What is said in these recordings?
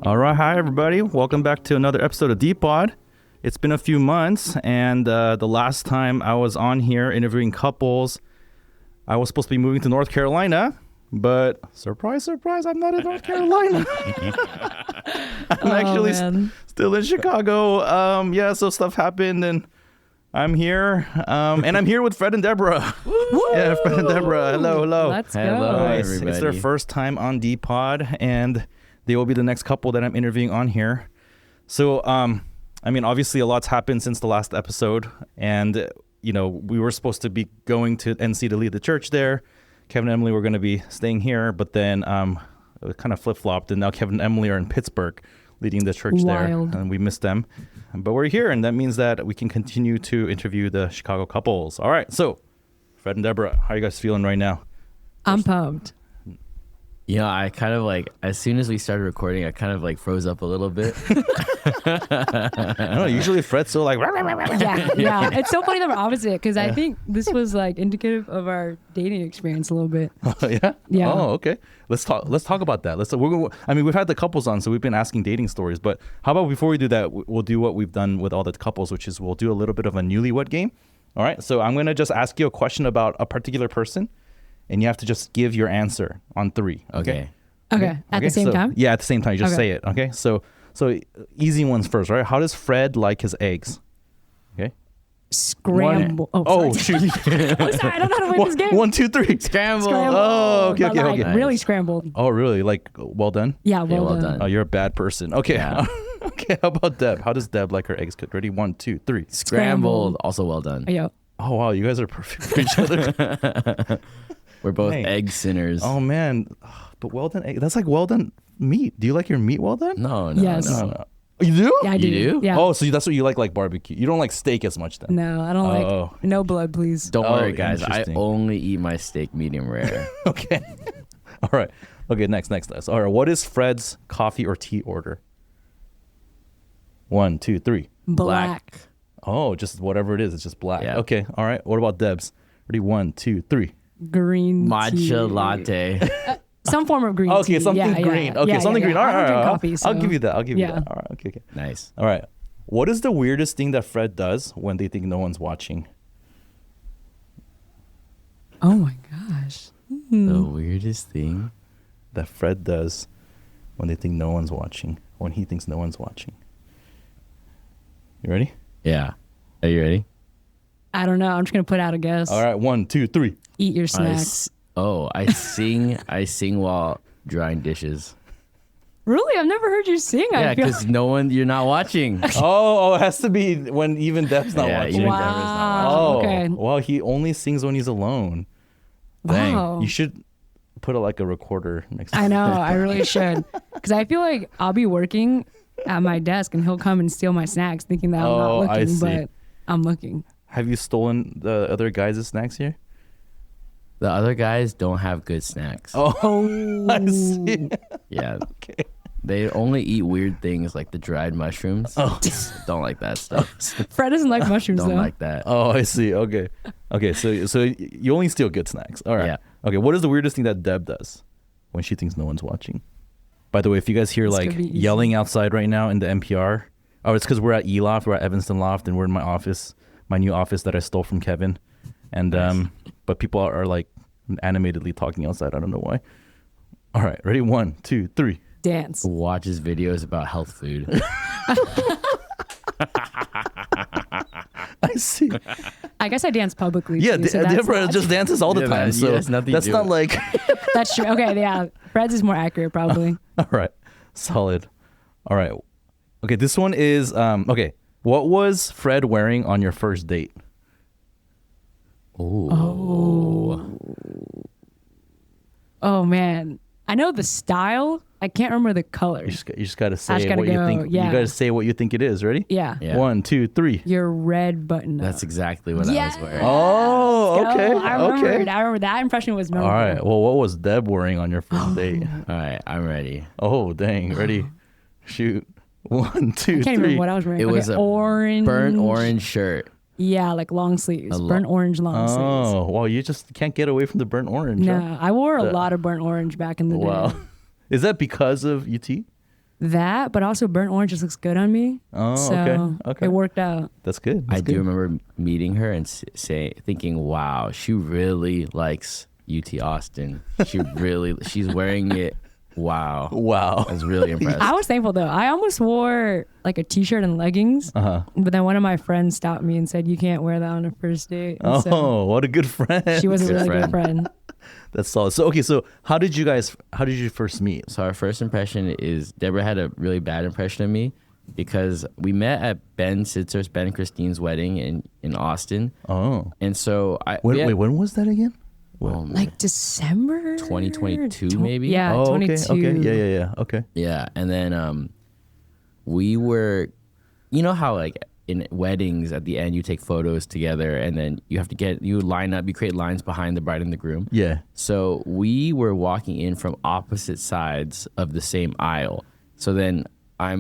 All right, hi everybody. Welcome back to another episode of D-Pod. It's been a few months, and the last time I was on here interviewing couples, I was supposed to be moving to North Carolina, but surprise, surprise, I'm not in North Carolina. I'm actually still in Chicago. Yeah, so stuff happened, and I'm here. And I'm here with Fred and Deborah. Yeah, Fred and Deborah. Hello, hello. Let's go. Hello, everybody. It's their first time on D-Pod, and they will be the next couple that I'm interviewing on here. So, I mean, obviously a lot's happened since the last episode, and, you know, we were supposed to be going to NC to lead the church there. Kevin and Emily were going to be staying here, but then it kind of flip-flopped, and now Kevin and Emily are in Pittsburgh leading the church there, and we missed them. But we're here, and that means that we can continue to interview the Chicago couples. All right, so Fred and Deborah, how are you guys feeling right now? I'm pumped. You know, I kind of like, as soon as we started recording, I kind of like froze up a little bit. I don't know, usually Fred's so like... Yeah. It's so funny that we're opposite, because I think this was like indicative of our dating experience a little bit. Yeah? Yeah. Oh, okay. Let's talk about that. I mean, we've had the couples on, so we've been asking dating stories, but how about before we do that, we'll do what we've done with all the couples, which is we'll do a little bit of a newlywed game. All right? So I'm going to just ask you a question about a particular person, and you have to just give your answer on 3. Okay. Okay. At the same time? Yeah, at the same time. You just say it. Okay. So easy ones first, right? How does Fred like his eggs? Okay. Scramble. Shoot. I'm sorry. I don't know how to win this game. 1, 2, 3. Scramble. Oh, okay. But like, Okay. really scrambled. Oh, really? Like, well done? Yeah, Yeah, well done. Oh, you're a bad person. Okay. Yeah. Okay. How about Deb? How does Deb like her eggs cooked? Ready? 1, 2, 3. Scrambled. Also well done. Yo. Oh, wow. You guys are perfect for each other. We're both Dang. egg sinners. Oh, man. But well done egg. That's like well done meat. Do you like your meat well done? No. Yes. No. You do? Yeah, I do. You do? Yeah. Oh, so that's what you like barbecue. You don't like steak as much then? No, I don't like no blood, please. Don't worry, guys. I interesting. only eat my steak medium rare. Okay. All right. Okay, next. All right. What is Fred's coffee or tea order? 1, 2, 3. Black. Oh, just whatever it is. It's just black. Yeah. Okay. All right. What about Deb's? Ready? 1, 2, 3. Green tea. Matcha latte. Some form of green tea. Okay, something green. Okay, something green. All right. I don't drink I'll coffee, so. I'll give you that. I'll give you Yeah. that. All right. Okay. Nice. All right. What is the weirdest thing that Fred does when they think no one's watching? Oh my gosh. The weirdest thing. That Fred does when they think no one's watching. When he thinks no one's watching. You ready? Yeah. Are you ready? I don't know. I'm just gonna put out a guess. All right. 1, 2, 3. Eat your snacks. I sing. I sing while drying dishes. Really? I've never heard you sing. Yeah, I feel because you're not watching. Oh, it has to be when even Deb's not Yeah, watching. even Wow. Deborah's not watching. Oh, Okay. well, he only sings when he's alone. Dang. Wow. You should put a recorder next to I know. I really should. Because I feel like I'll be working at my desk and he'll come and steal my snacks thinking that I'm not Oh, I looking, see. but I'm looking. Have you stolen the other guys' snacks here? The other guys don't have good snacks. Oh, I see. Yeah. Okay. They only eat weird things like the dried mushrooms. Oh. Don't like that stuff. Fred doesn't like mushrooms Don't though. like that. Oh, I see. Okay. Okay, so you only steal good snacks. All right. Yeah. Okay, what is the weirdest thing that Deb does when she thinks no one's watching? By the way, if you guys hear This like could be easy. yelling outside right now in the NPR, it's because we're at E-Loft, we're at Evanston Loft, and we're in my office, my new office that I stole from Kevin. And Nice. but people are like animatedly talking outside. I don't know why. All right, ready? 1, 2, 3. Dance. Watches videos about health food. I see. I guess I dance publicly. Yeah, too, so that's Deborah not- just dances all the Yeah, time, that- so that's nothing to that's do not with like. That's true. Okay, yeah. Fred's is more accurate, probably. All right, solid. All right, okay. This one is okay. What was Fred wearing on your first date? Oh man, I know the style. I can't remember the color. You just gotta I say just gotta what you go, think. yeah. You gotta say what you think it is. Ready? Yeah. Yeah. 1, 2, 3. Your red button. That's exactly what Yeah. I was wearing. Oh, okay. I remembered. Okay. I remember that impression was All memorable. right. Well, what was Deb wearing on your first date? All right, I'm ready. Oh, dang. Ready? Shoot. 1, 2, I can't 3. remember what I was wearing. It was a orange. Burnt orange shirt. Yeah, like long sleeves. Burnt orange long sleeves. Oh, well, you just can't get away from the burnt orange. huh? No, I wore a lot of burnt orange back in the day. Wow. Is that because of UT? that, but also burnt orange just looks good on me. Oh, So okay. it worked out. That's good. I do remember meeting her and thinking, wow, she really likes UT Austin. She's wearing it. Wow. Wow. I was really impressed. I was thankful though. I almost wore like a t-shirt and leggings, but then one of my friends stopped me and said, "You can't wear that on a first date." And Oh, what a good friend. she was a Good really friend. good friend. That's solid. So how did you first meet? So our first impression is Deborah had a really bad impression of me because we met at Ben and Christine's wedding in Austin. Oh. And so When was that again? Like December 2022 maybe? Yeah, Oh, 22. okay. Yeah. Okay. Yeah, and then we were, you know how like in weddings at the end you take photos together and then you line up, you create lines behind the bride and the groom. Yeah. So we were walking in from opposite sides of the same aisle. So then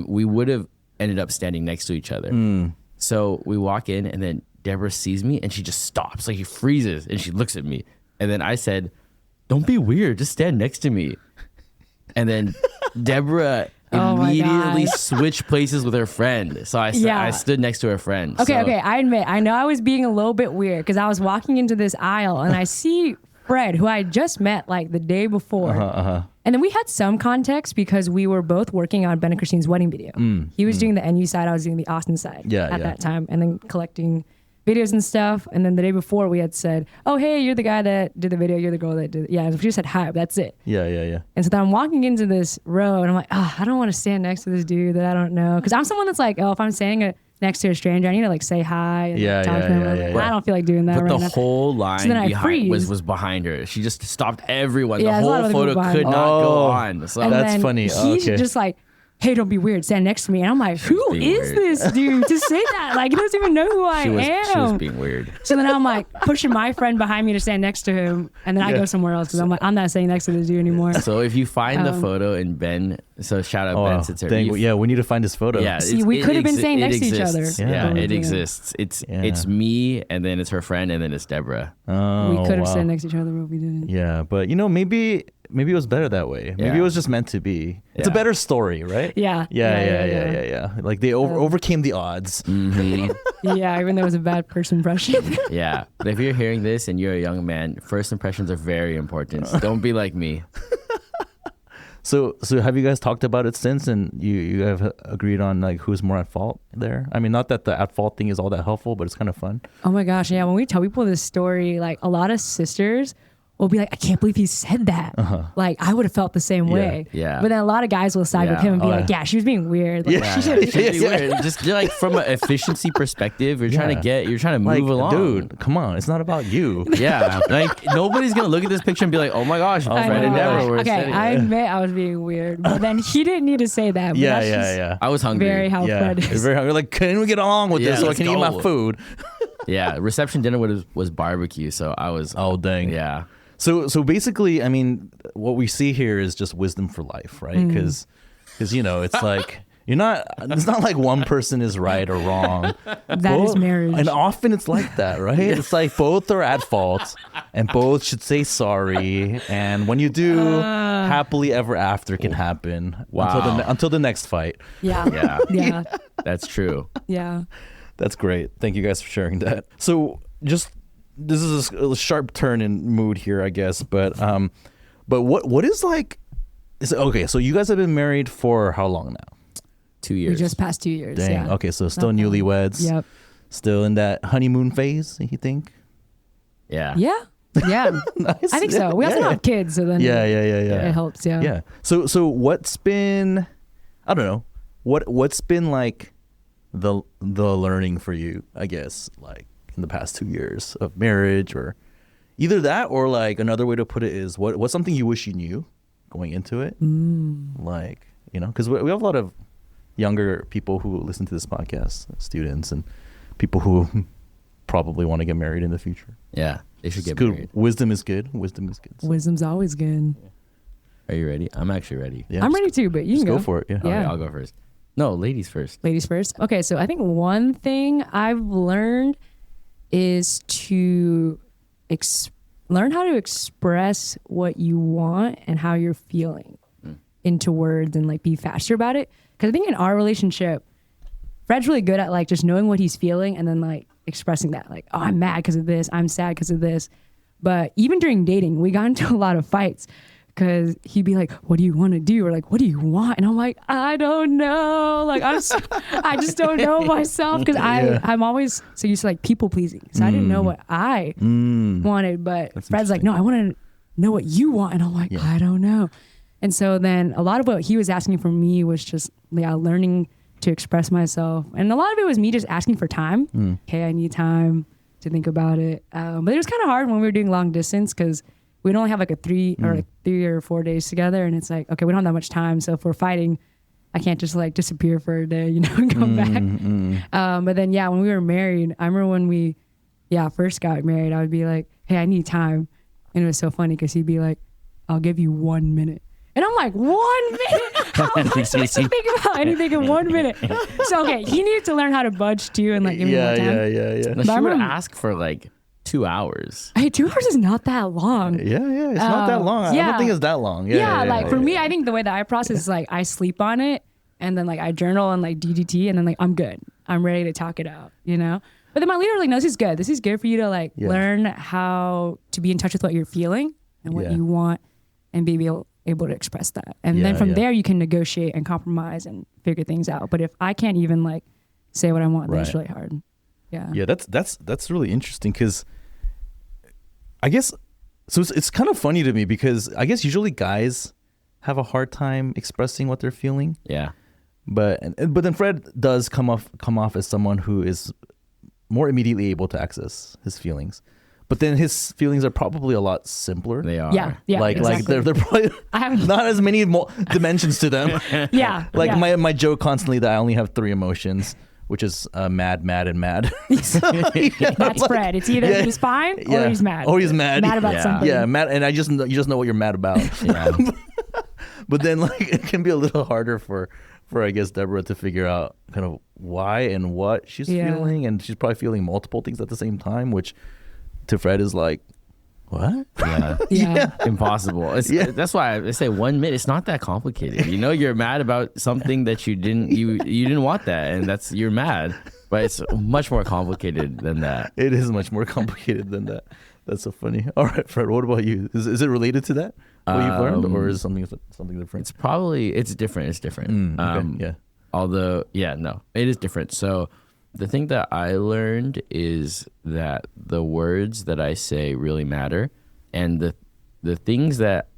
we would have ended up standing next to each other. So we walk in and then Deborah sees me and she just stops, like she freezes and she looks at me. And then I said, "Don't be weird, just stand next to me." And then Deborah Oh my immediately gosh. switched places with her friend. So I stood next to her friend. Okay, So- okay. I admit, I know I was being a little bit weird because I was walking into this aisle and I see Fred, who I had just met like the day before. And then we had some context because we were both working on Ben and Christine's wedding video. He was doing the NU side, I was doing the Austin side at that time, and then collecting videos and stuff. And then the day before we had said, "Oh, hey, you're the guy that did the video. You're the girl that did it." Yeah, we just said hi. That's it. Yeah. And so then I'm walking into this row and I'm like, I don't want to stand next to this dude that I don't know. Because I'm someone that's like, if I'm standing next to a stranger, I need to like say hi and Yeah, talk to yeah, them. yeah, Like, yeah, I yeah. don't feel like doing that But right the now. whole line So then I behind freeze. was behind her. She just stopped everyone. Yeah, the there's a lot whole of other people photo behind could her. not go Oh. on. So And That's then funny. He's Okay. just like, "Hey, don't be weird. Stand next to me." And I'm like, "Who being is weird. this dude to say that? Like, he doesn't even know who I she am." was being weird. So then I'm like pushing my friend behind me to stand next to him, and then I Yeah. go somewhere else because I'm like, I'm not staying next to this dude anymore. So if you find the photo in Ben, so shout out Oh, Ben wow. Sitzer. Dang, yeah, we need to find this photo. Yeah, See, we could have been staying next to each other. exists. Yeah. Yeah, it Yeah. exists. It's Yeah. me, and then it's her friend, and then it's Deborah. Oh, We could have wow. stood next to each other, but we didn't. Yeah, but maybe it was better that way. Maybe Yeah. it was just meant to be. It's a Yeah. better story, right? Yeah. Yeah. Like they overcame the odds. Yeah, even though it was a bad first impression. Yeah, but if you're hearing this and you're a young man, first impressions are very important. Don't be like me. So have you guys talked about it since, and you have agreed on like who's more at fault there? I mean, not that the at fault thing is all that helpful, but it's kind of fun. Oh my gosh, yeah. When we tell people this story, like a lot of sisters will be like, "I can't believe he said that." Like I would have felt the same way. yeah. But then a lot of guys will side with Yeah. him and be Oh, like, yeah. "Yeah, she was being weird. Like, Yeah. she should." It's weird. Just like from an efficiency perspective, you're trying to move Like, along. dude, come on, it's not about you. Yeah, like nobody's gonna look at this picture and be like, "Oh my gosh, I Fred and know. Deborah were Okay, sitting." I admit I was being weird, but then he didn't need to say that. But that's just Yeah. I was hungry. Very how Yeah, Fred it's is. very hungry. Like, can we get along with Yeah, this so I let's can eat my go. food? Yeah, reception dinner was barbecue, so I was. Oh, dang. Yeah. So basically, I mean, what we see here is just wisdom for life, right? Because it's like it's not like one person is right or wrong. That is marriage. And often it's like that, right? It's like both are at fault and both should say sorry. And when you do, happily ever after can happen. Wow. Until the next fight. Yeah. Yeah. Yeah. That's true. Yeah. That's great. Thank you guys for sharing that. So this is a sharp turn in mood here, I guess. But what is like? Okay, so you guys have been married for how long now? 2 We years. just passed 2 years. Dang. Yeah. Okay, so still Okay. newlyweds. Yep. Still in that honeymoon phase, you think? Yeah. Yeah. Yeah. Nice. I think so. We also Yeah. don't have kids, so then Yeah. it helps. Yeah. Yeah. So what's been? I don't know. What's been like the learning for you? I guess like in the past 2 years of marriage, or either that, or like another way to put it is what's something you wish you knew going into it? Like because we have a lot of younger people who listen to this podcast, students and people who probably want to get married in the future. Yeah. They should It's get good. married. Wisdom is good. Wisdom is good. So, Wisdom's always good. Are you ready? I'm actually ready. yeah, I'm just- ready too, but you Just can go for it. Yeah. Okay, Yeah. I'll go first. No, ladies first. Ladies first. Okay, so I think one thing I've learned is to learn how to express what you want and how you're feeling. into words and like be faster about it. Because I think in our relationship, Fred's really good at like just knowing what he's feeling and then like expressing that, like, oh, I'm mad because of this, I'm sad because of this. But even during dating, we got into a lot of fights because he'd be like, what do you want to do? Or like, what do you want? And I'm like, I don't know. Like, I just don't know myself because I'm always so used to like people pleasing. So I didn't know what I wanted. But That's Fred's like, no, I want to know what you want. And I'm like, I don't know. And so then a lot of what he was asking from me was just learning to express myself. And a lot of it was me just asking for time. Okay, I need time to think about it. But it was kind of hard when we were doing long distance because we'd only have like 3 or 4 days together. And it's like, okay, we don't have that much time. So if we're fighting, I can't just like disappear for a day, and come back. But then, when we were married, I remember when we, first got married, I would be like, hey, I need time. And it was so funny because he'd be like, I'll give you 1 minute. And I'm like, 1 minute? How am I supposed to think about anything in 1 minute? So, okay, he needed to learn how to budge too and like give me more time. No, she would ask for like 2 hours. Hey, 2 hours is not that long. It's not that long. I don't think it's that long. For me, I think the way that I process is like I sleep on it and then like I journal and like DDT and then like I'm good. I'm ready to talk it out, But then my leader like, no, this is good. This is good for you to like learn how to be in touch with what you're feeling and what you want and be able to express that. And then from there you can negotiate and compromise and figure things out. But if I can't even like say what I want, then it's really hard. That's really interesting because I guess so it's kind of funny to me because I guess usually guys have a hard time expressing what they're feeling. But then Fred does come off as someone who is more immediately able to access his feelings. But then his feelings are probably a lot simpler. They are. Yeah, like they're probably not as many dimensions to them. My joke constantly that I only have 3 emotions, which is mad, mad, and mad. So, that's Fred. It's either he's fine or he's mad. Or he's mad. Mad about something. Yeah, mad, and you just know what you're mad about. But then like it can be a little harder for I guess Deborah to figure out kind of why and what she's feeling, and she's probably feeling multiple things at the same time, which to Fred is like, what? Impossible. That's why I say 1 minute. It's not that complicated. You're mad about something that you didn't want that, and you're mad. But it's much more complicated than that. It is much more complicated than that. That's so funny. All right, Fred. What about you? Is it related to that? What you've learned, or is it something different? It's different. It's different. Although, no, it is different. So the thing that I learned is that the words that I say really matter, and the things that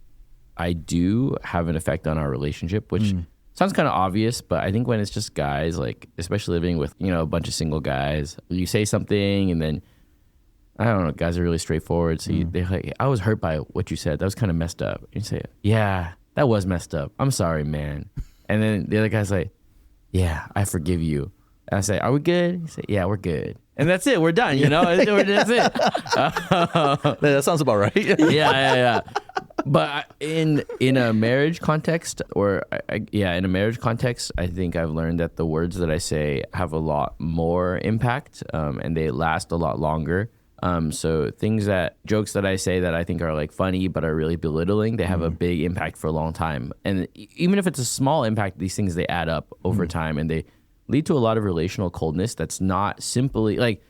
I do have an effect on our relationship, which sounds kind of obvious, but I think when it's just guys, like especially living with a bunch of single guys, you say something and then I don't know, guys are really straightforward. So they're like, I was hurt by what you said. That was kind of messed up. And you say, yeah, that was messed up. I'm sorry, man. And then the other guy's like, yeah, I forgive you. And I say, are we good? You say, yeah, we're good. And that's it. We're done. That's it. That sounds about right. Yeah. But in a marriage context, in a marriage context, I think I've learned that the words that I say have a lot more impact, and they last a lot longer. So jokes that I say that I think are like funny but are really belittling, they have a big impact for a long time. And even if it's a small impact, these things, they add up over time, and they lead to a lot of relational coldness that's not simply like,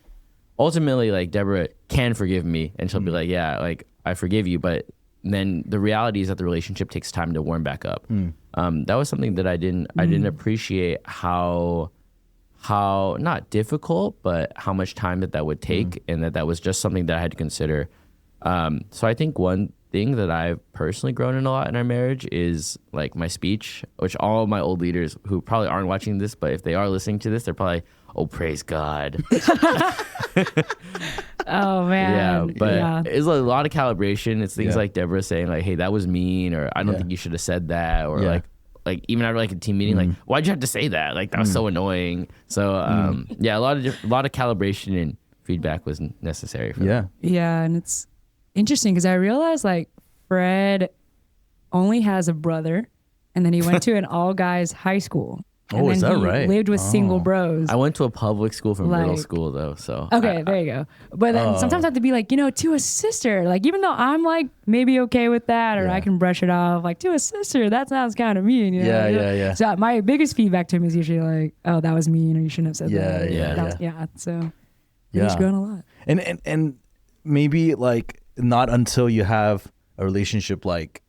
ultimately, like Deborah can forgive me and she'll be like, yeah, like I forgive you. But then the reality is that the relationship takes time to warm back up. That was something that I didn't appreciate how not difficult, but how much time that would take, and that was just something that I had to consider. So I think one thing that I've personally grown in a lot in our marriage is like my speech, which all of my old leaders who probably aren't watching this, but if they are listening to this, they're probably, oh, praise God. Oh man. It's a lot of calibration. It's things like Deborah saying like, hey, that was mean, or I don't think you should have said that, or like even after like a team meeting, like, why'd you have to say that? Like that was so annoying. So a lot of calibration and feedback was necessary for that. Yeah, and it's interesting because I realized like Fred only has a brother, and then he went to an all guys high school. And Oh, then is that he right? lived with single bros. I went to a public school from middle Like- school though, so Okay, there you go. But then sometimes I have to be like, to a sister. Like, even though I'm like maybe okay with that, or Yeah. I can brush it off, like to a sister, that sounds kind of mean. Yeah. So my biggest feedback to him is usually like, oh, that was mean, or you shouldn't have said Yeah, that. yeah, That was- yeah. So Yeah. he's grown a lot. And maybe like not until you have a relationship like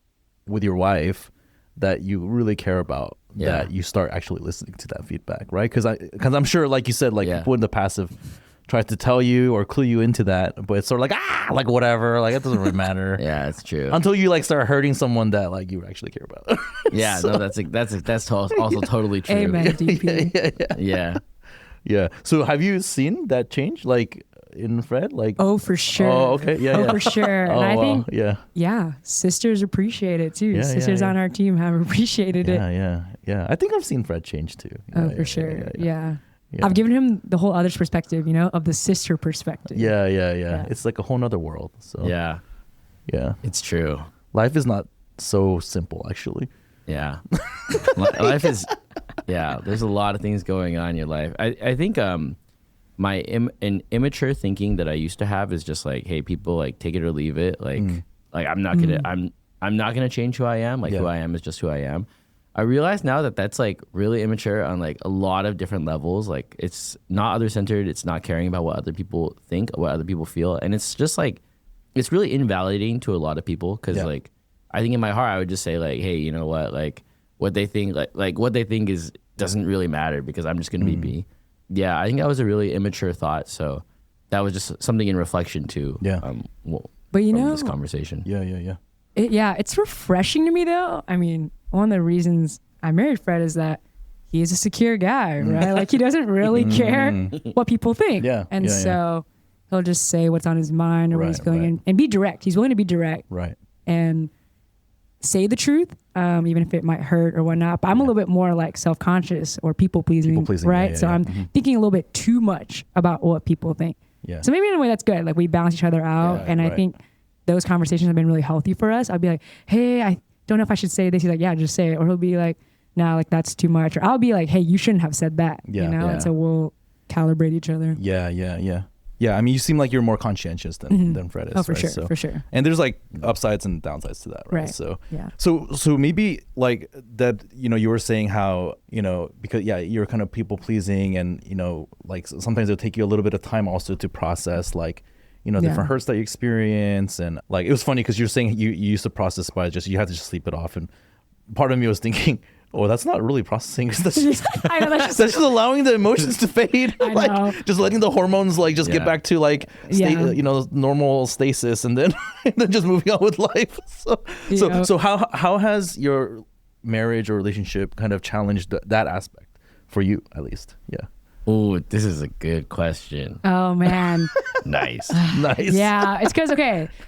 with your wife that you really care about that you start actually listening to that feedback, right? Because I'm sure, like you said, like people in the past have tried to tell you or clue you into that, but it's sort of like whatever, like it doesn't really matter. yeah, it's true. Until you like start hurting someone that like you actually care about. Yeah, no, that's also totally true. Amen, DP. Yeah. So have you seen that change, like in Fred? Like Oh, for sure. Oh, okay. Yeah. For sure. And Oh, I wow. think, Yeah. sisters appreciate it too. Yeah, Sisters yeah. on our team have appreciated it. Yeah. I think I've seen Fred change too. Oh, Yeah, for sure. Yeah. Yeah. I've given him the whole other's perspective, of the sister perspective. Yeah. It's like a whole nother world. So Yeah, yeah. it's true. Life is not so simple, actually. Yeah. Life is, there's a lot of things going on in your life. I think an immature thinking that I used to have is just like, hey, people, like, take it or leave it. Like I'm not gonna change who I am. Like who I am is just who I am. I realize now that that's like really immature on like a lot of different levels. Like it's not other centered. It's not caring about what other people think, what other people feel. And it's just like, it's really invalidating to a lot of people. Cause like, I think in my heart, I would just say like, hey, you know what? Like what they think, like what they think doesn't really matter because I'm just going to be me. Yeah. I think that was a really immature thought. So that was just something in reflection too. Yeah. But from this conversation. Yeah. It's refreshing to me though. I mean, one of the reasons I married Fred is that he is a secure guy, right? Like he doesn't really care what people think. Yeah. And so he'll just say what's on his mind or what he's feeling and be direct. He's willing to be direct. Right. And say the truth, even if it might hurt or whatnot. But I'm a little bit more like self-conscious or people pleasing, right? So I'm thinking a little bit too much about what people think. Yeah. So maybe in a way that's good. Like we balance each other out. And I think those conversations have been really healthy for us. I'll be like, hey, I don't know if I should say this. He's like, yeah, just say it. Or he'll be like, nah, like that's too much. Or I'll be like, hey, you shouldn't have said that. And so we'll calibrate each other. Yeah, I mean, you seem like you're more conscientious than Fred is. Oh, for right? sure, So, for sure. And there's like upsides and downsides to that, right? So, yeah. So maybe like that, you were saying how, because you're kind of people pleasing and, like sometimes it'll take you a little bit of time also to process like, different hurts that you experience. And like, it was funny because you're saying you used to process by you had to just sleep it off. And part of me was thinking, oh, that's not really processing. That's just, I know, that's just allowing the emotions to fade. I know. Just letting the hormones like just get back to like normal stasis, and then just moving on with life. So how has your marriage or relationship kind of challenged that aspect for you, at least? Yeah. Oh, this is a good question. Oh man. Nice. Nice. Yeah, it's because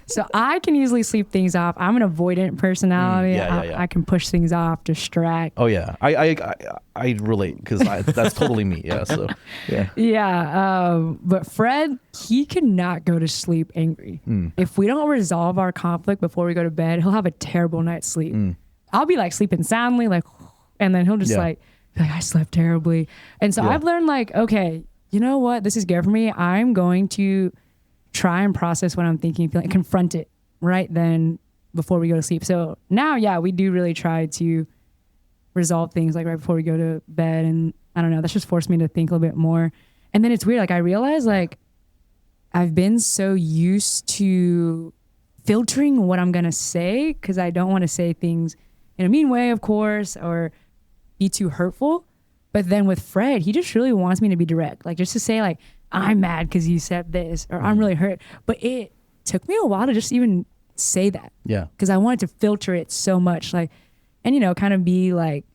so I can easily sleep things off. I'm an avoidant personality. I can push things off, distract. Oh yeah, I relate because that's totally me. Yeah. So yeah. Yeah. But Fred, he cannot go to sleep angry. If we don't resolve our conflict before we go to bed, he'll have a terrible night's sleep. I'll be like sleeping soundly, like, and then he'll just like I slept terribly. And so I've learned like, okay, you know what? This is good for me. I'm going to try and process what I'm thinking, feeling, confront it right then before we go to sleep. So now, we do really try to resolve things like right before we go to bed. And I don't know, that's just forced me to think a little bit more. And then it's weird. Like I realize like I've been so used to filtering what I'm going to say because I don't want to say things in a mean way, of course, or be too hurtful. But then with Fred, he just really wants me to be direct, like just to say like, I'm mad because you said this, or I'm really hurt. But it took me a while to just even say that. Yeah. Because I wanted to filter it so much, like, and kind of be like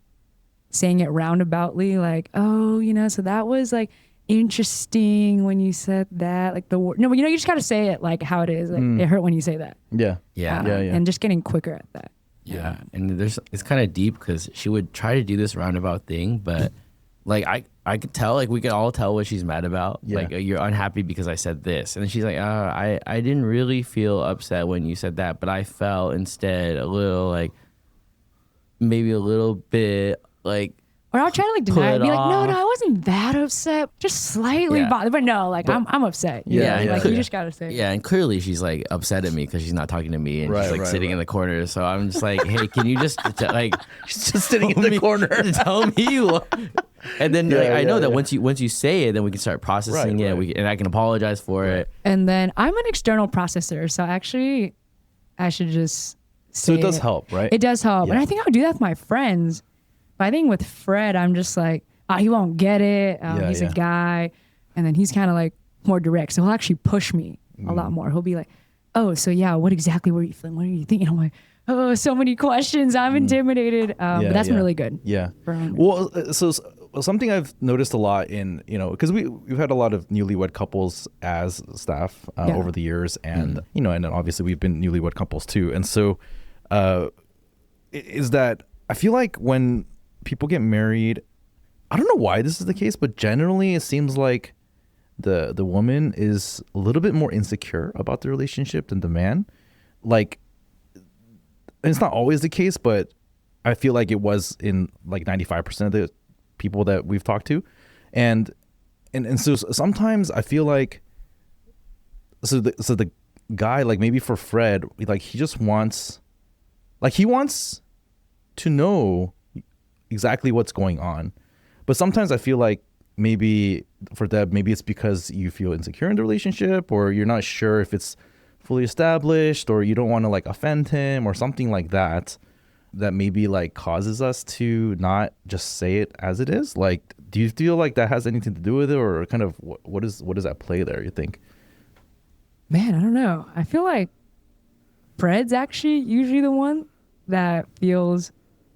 saying it roundaboutly, like, oh, so that was like interesting when you said that, like the word. No, but you just gotta say it like how it is. Like it hurt when you say that. Yeah. And just getting quicker at that. Yeah, and it's kind of deep because she would try to do this roundabout thing, but like I could tell, like we could all tell what she's mad about. Yeah. Like you're unhappy because I said this, and then she's like, I didn't really feel upset when you said that, but I felt instead a little like maybe a little bit like Or I'll try to like deny it, it be like, no, off. I wasn't that upset, just slightly Yeah. bothered. But no, like I'm upset. Yeah, Like yeah. you just gotta say. Yeah, and clearly she's like upset at me because she's not talking to me and Right, she's like right, sitting right. in the corner. So I'm just like, hey, can you just like She's just sitting in tell the me- corner. tell me what? And then like, I know that once you say it, then we can start processing Right, it. right. And I can apologize for it. And then I'm an external processor, so actually, I should just. So it say does help, right? It does help, Yeah. and I think I would do that with my friends. But I think with Fred, I'm just like, he won't get it. Yeah, He's yeah. a guy, and then he's kind of like more direct, so he'll actually push me a lot more. He'll be like, "Oh, so yeah, what exactly were you feeling? What are you thinking?" I'm like, "Oh, so many questions. I'm intimidated." But that's been really good. Yeah. for him. Well, so something I've noticed a lot in, because we've had a lot of newlywed couples as staff Yeah. over the years, and and then obviously we've been newlywed couples too, and so is that I feel like when people get married, I don't know why this is the case, but generally it seems like the woman is a little bit more insecure about the relationship than the man. Like, and it's not always the case, but I feel like it was in like 95% of the people that we've talked to. And so sometimes I feel like, so the guy, like maybe for Fred, like he just wants, like he wants to know exactly what's going on. But sometimes I feel like maybe for Deb, maybe it's because you feel insecure in the relationship, or you're not sure if it's fully established, or you don't want to like offend him or something like that, that maybe like causes us to not just say it as it is. Like, do you feel like that has anything to do with it, or kind of what is at play there, you think? Man, I don't know. I feel like Fred's actually usually the one that feels,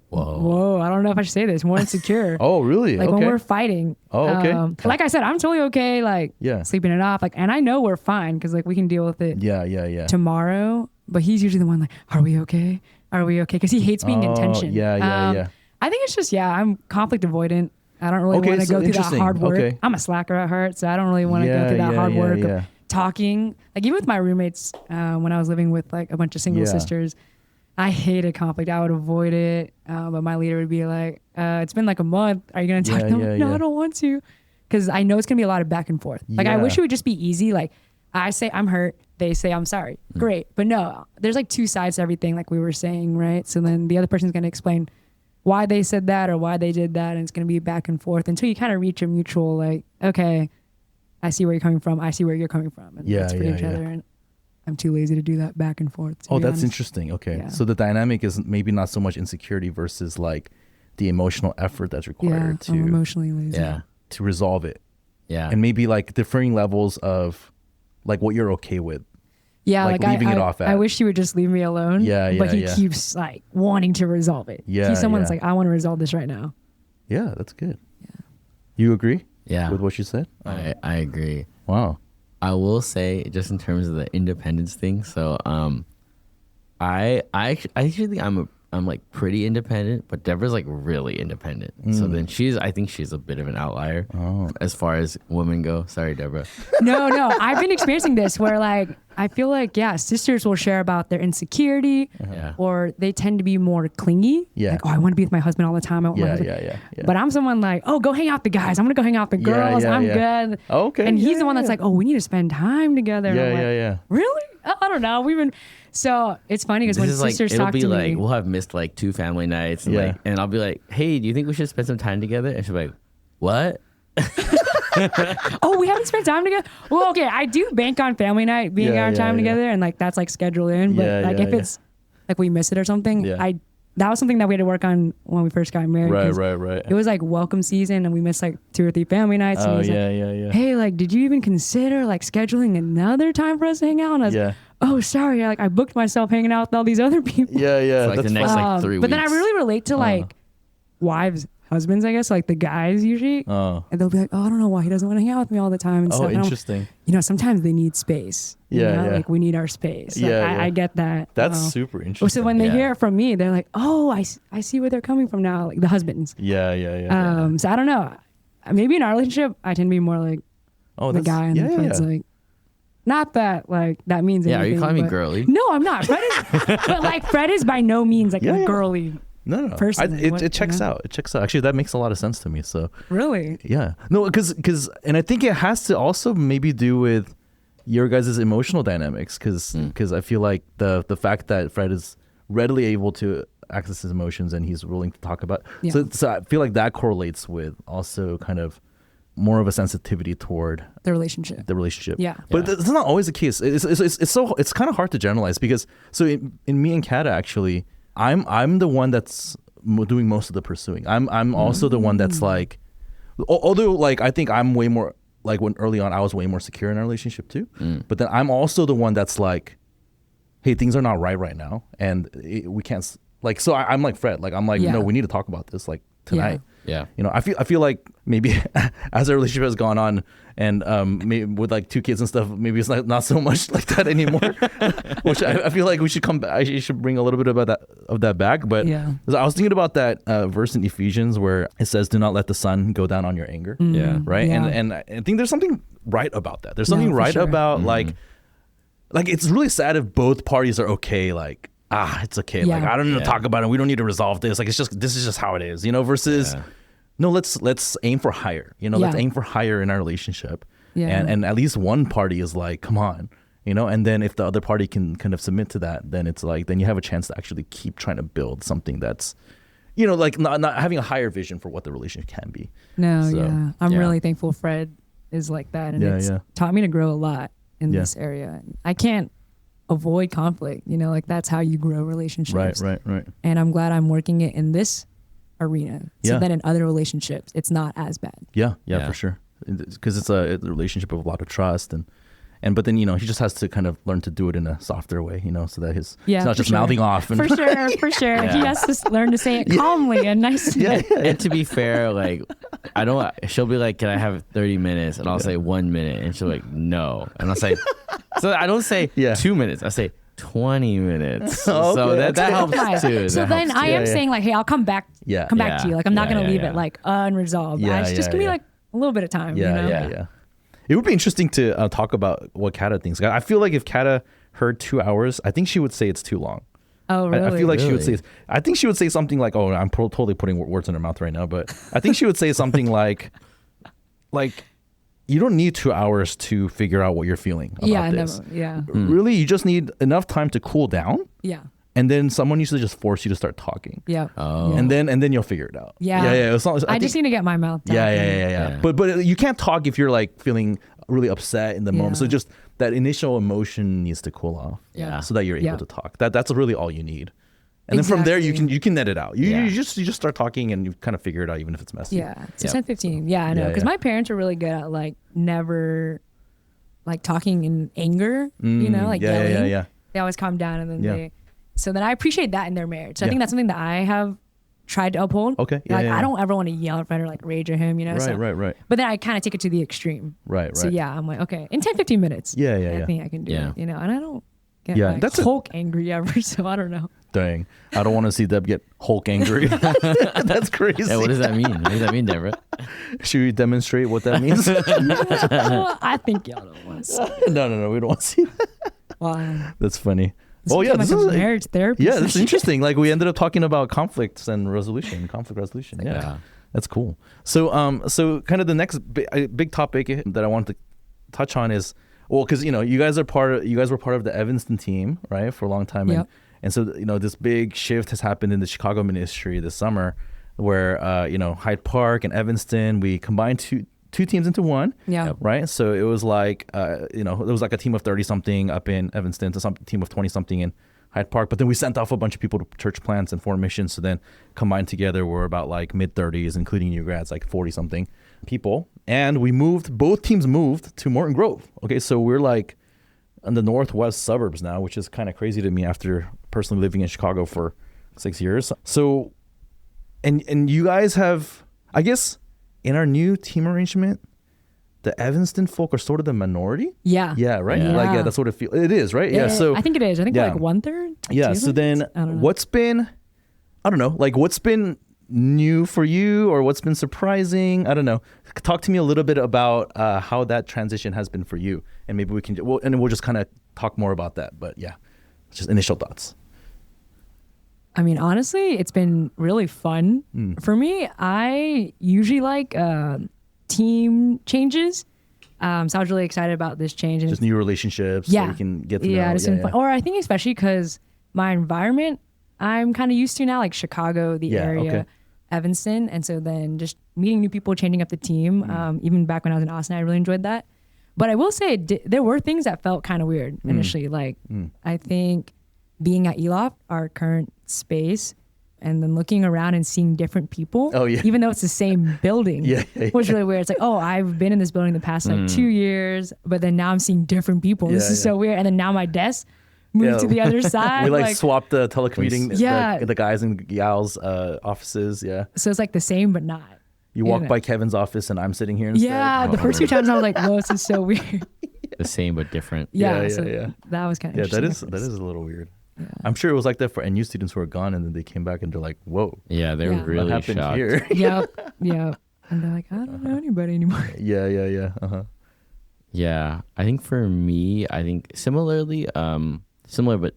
whoa, I don't know if I should say this, more insecure. Oh, really? Like okay. when we're fighting. Oh, okay. Like I said, I'm totally okay, like sleeping it off. Like, and I know we're fine because like we can deal with it Yeah. tomorrow. But he's usually the one like, are we okay? Are we okay? Because he hates being in tension. Yeah. I think it's just, I'm conflict avoidant. I don't really want to so go through that interesting. hard work. Okay. I'm a slacker at heart, so I don't really want to go through that hard work of talking. Like even with my roommates, when I was living with like a bunch of single sisters, I hated conflict. I would avoid it. But my leader would be like, it's been like a month. Are you going to talk to them? No, I don't want to. Because I know it's going to be a lot of back and forth. Like I wish it would just be easy. Like I say I'm hurt. They say I'm sorry. Great. But no, there's like two sides to everything, like we were saying, right? So then the other person's going to explain why they said that or why they did that. And it's going to be back and forth until you kind of reach a mutual, like, okay, I see where you're coming from. I see where you're coming from. And let's forgive each other. And I'm too lazy to do that back and forth. Oh, that's honest. interesting. Okay. Yeah. So the dynamic is maybe not so much insecurity versus like the emotional effort that's required I'm emotionally lazy. to resolve it. Yeah. And maybe like differing levels of like what you're okay with. Yeah, like leaving it off at. I wish he would just leave me alone. But he keeps like wanting to resolve it. He's someone that's like, I want to resolve this right now. Yeah, that's good. Yeah. You agree? Yeah. With what you said? I agree. Wow. I will say, just in terms of the independence thing, so I actually think I'm like pretty independent, but Deborah's like really independent. So then I think she's a bit of an outlier as far as women go. Sorry, Deborah. No, I've been experiencing this where like I feel like sisters will share about their insecurity, or they tend to be more clingy. Yeah. Like, I want to be with my husband all the time. I want my husband. Yeah. But I'm someone like, go hang out with the guys. I'm gonna go hang out with the girls. I'm good. Okay. And he's the one that's like, we need to spend time together. And I'm like, Yeah. Really? I don't know. So it's funny because when sisters it'll talk be to like, me, we'll have missed like 2 family nights, and and I'll be like, hey, do you think we should spend some time together? And she'll be like, what? we haven't spent time together. Well, okay, I do bank on family night being our time together, and like that's like scheduled in. But like if it's like we miss it or something, that was something that we had to work on when we first got married. Right. It was like welcome season, and we missed like 2 or 3 family nights. And he was like, hey, like, did you even consider like scheduling another time for us to hang out? And I was oh, sorry, like I booked myself hanging out with all these other people. Yeah. Like the next like 3 weeks. But then I really relate to like wives, husbands, I guess, like the guys usually. And they'll be like, I don't know why he doesn't want to hang out with me all the time and stuff. And interesting. Sometimes they need space. Like we need our space. Like, I get that. That's super interesting. So when they hear it from me, they're like, oh, I see where they're coming from now, like the husbands. Yeah. So I don't know. Maybe in our relationship, I tend to be more like the guy, and Fred's like, not that like that means anything. Are you calling me girly? No, I'm not. Fred is, but like Fred is by no means like a girly No. person. It checks out. It checks out. Actually, that makes a lot of sense to me. So Really? yeah, no, because and I think it has to also maybe do with your guys' emotional dynamics. Because I feel like the fact that Fred is readily able to access his emotions and he's willing to talk about. Yeah. So I feel like that correlates with also kind of more of a sensitivity toward The relationship. Yeah. But that's not always the case. It's kind of hard to generalize because in me and Kata, actually, I'm the one that's doing most of the pursuing. I'm also the one that's like, although like I think I'm way more like when early on I was way more secure in our relationship too. But then I'm also the one that's like, hey, things are not right now, and we can't like. So I'm like Fred, like I'm like, no, we need to talk about this like tonight. Yeah. You know, I feel like maybe as our relationship has gone on and maybe with like 2 kids and stuff, maybe it's not so much like that anymore. Which I feel like we should come back. I should bring a little bit of that back. But I was thinking about that verse in Ephesians where it says, "Do not let the sun go down on your anger." Yeah. Right. Yeah. And I think there's something right about that. There's something right about like it's really sad if both parties are okay. Like, it's okay. Yeah. Like, I don't need to talk about it. We don't need to resolve this. Like, this is just how it is, you know, versus, no, let's aim for higher, you know, let's aim for higher in our relationship. Yeah. And at least one party is like, come on, you know, and then if the other party can kind of submit to that, then it's like, then you have a chance to actually keep trying to build something that's, you know, like not having a higher vision for what the relationship can be. No, So, yeah. I'm really thankful Fred is like that. And it's taught me to grow a lot in this area. I can't avoid conflict, you know, like that's how you grow relationships. Right. And I'm glad I'm working it in this arena. So Yeah. that in other relationships, it's not as bad. Yeah, for sure. Because it's a relationship of a lot of trust but then, you know, he just has to kind of learn to do it in a softer way, you know, so that he's not just mouthing off. And For sure. He has to learn to say it calmly and nicely. And to be fair, like she'll be like, "Can I have 30 minutes?" And I'll say 1 minute, and she'll be like, "No," and I'll say, so I don't say 2 minutes. I say 20 minutes. Okay. So that helps too. So then I am saying like, hey, I'll come back to you. Like I'm not gonna leave it like unresolved. Just give me like a little bit of time. You know? Yeah. It would be interesting to talk about what Kata thinks. I feel like if Kata heard 2 hours, I think she would say it's too long. Oh, really? I feel like she would say. I think she would say something like, "Oh, I'm totally putting words in her mouth right now," but I think she would say something like, "You don't need 2 hours to figure out what you're feeling about this. Really, you just need enough time to cool down. Yeah. And then someone usually just force you to start talking. Yeah. Oh. And then you'll figure it out. Yeah. It's not, I just need to get my mouth down. Yeah. But you can't talk if you're like feeling really upset in the moment. So just that initial emotion needs to cool off. Yeah. So that you're able to talk. That's really all you need. And then from there you can net it out. You just start talking and you kind of figure it out even if it's messy. Yeah. So 10-15. Yeah, I know. Because my parents are really good at like never like talking in anger. You know, like yelling. Yeah. They always calm down and then so then I appreciate that in their marriage. So I think that's something that I have tried to uphold. Okay. I don't ever want to yell at Fred or like rage at him, you know? Right. But then I kind of take it to the extreme. Right. So I'm like, okay, in 10-15 minutes. I think I can do it, you know? And I don't get like that's Hulk angry ever, so I don't know. Dang. I don't want to see Deb get Hulk angry. That's crazy. Yeah, what does that mean? What does that mean, Deborah? Should we demonstrate what that means? I think y'all don't want to see it. No, we don't want to see that. Wow. That's funny. This is a marriage therapy. Yeah, that's interesting. Like we ended up talking about conflict resolution. Yeah. That's cool. So kind of the next big topic that I wanted to touch on is, because you know you guys were part of the Evanston team, right, for a long time, and so you know this big shift has happened in the Chicago ministry this summer, where Hyde Park and Evanston, we combined two teams into one. Yeah. Right. So it was like, it was like a team of 30 something up in Evanston to some team of 20 something in Hyde Park. But then we sent off a bunch of people to church plants and foreign missions. So then combined together, we're about like mid 30s, including new grads, like 40 something people. And both teams moved to Morton Grove. Okay. So we're like in the northwest suburbs now, which is kind of crazy to me after personally living in Chicago for 6 years. So, and you guys have, I guess, in our new team arrangement, the Evanston folk are sort of the minority. Yeah. Yeah, right? Yeah. That's what it feels. It is, right? Yeah. So I think it is. I think like 1/3. Yeah. So then what's been new for you or what's been surprising? I don't know. Talk to me a little bit about how that transition has been for you. And maybe we'll just kind of talk more about that. But yeah, just initial thoughts. I mean, honestly, it's been really fun. For me, I usually like team changes. So I was really excited about this change. And Just new relationships. That you can get to know. It's been fun. Or I think especially because my environment, I'm kind of used to now, like Chicago, the area, Evanston. And so then just meeting new people, changing up the team. Even back when I was in Austin, I really enjoyed that. But I will say there were things that felt kind of weird initially. Like I think being at Elof, our current space, and then looking around and seeing different people, even though it's the same building, was really weird. It's like, oh, I've been in this building the past like 2 years, but then now I'm seeing different people. This is so weird. And then now my desk moved to the other side. We like swapped the telecommuting, the guys and gals' offices. Yeah. So it's like the same, but not. You walk by Kevin's office and I'm sitting here instead. Yeah, the first few times I was like, whoa, this is so weird. The same but different. That was kind of interesting. That is a little weird. Yeah. I'm sure it was like that for NU students who were gone and then they came back and they're like, whoa. Yeah, they were really what happened shocked. Here? Yep. And they're like, I don't know anybody anymore. Yeah. Yeah, I think for me, similarly, similar but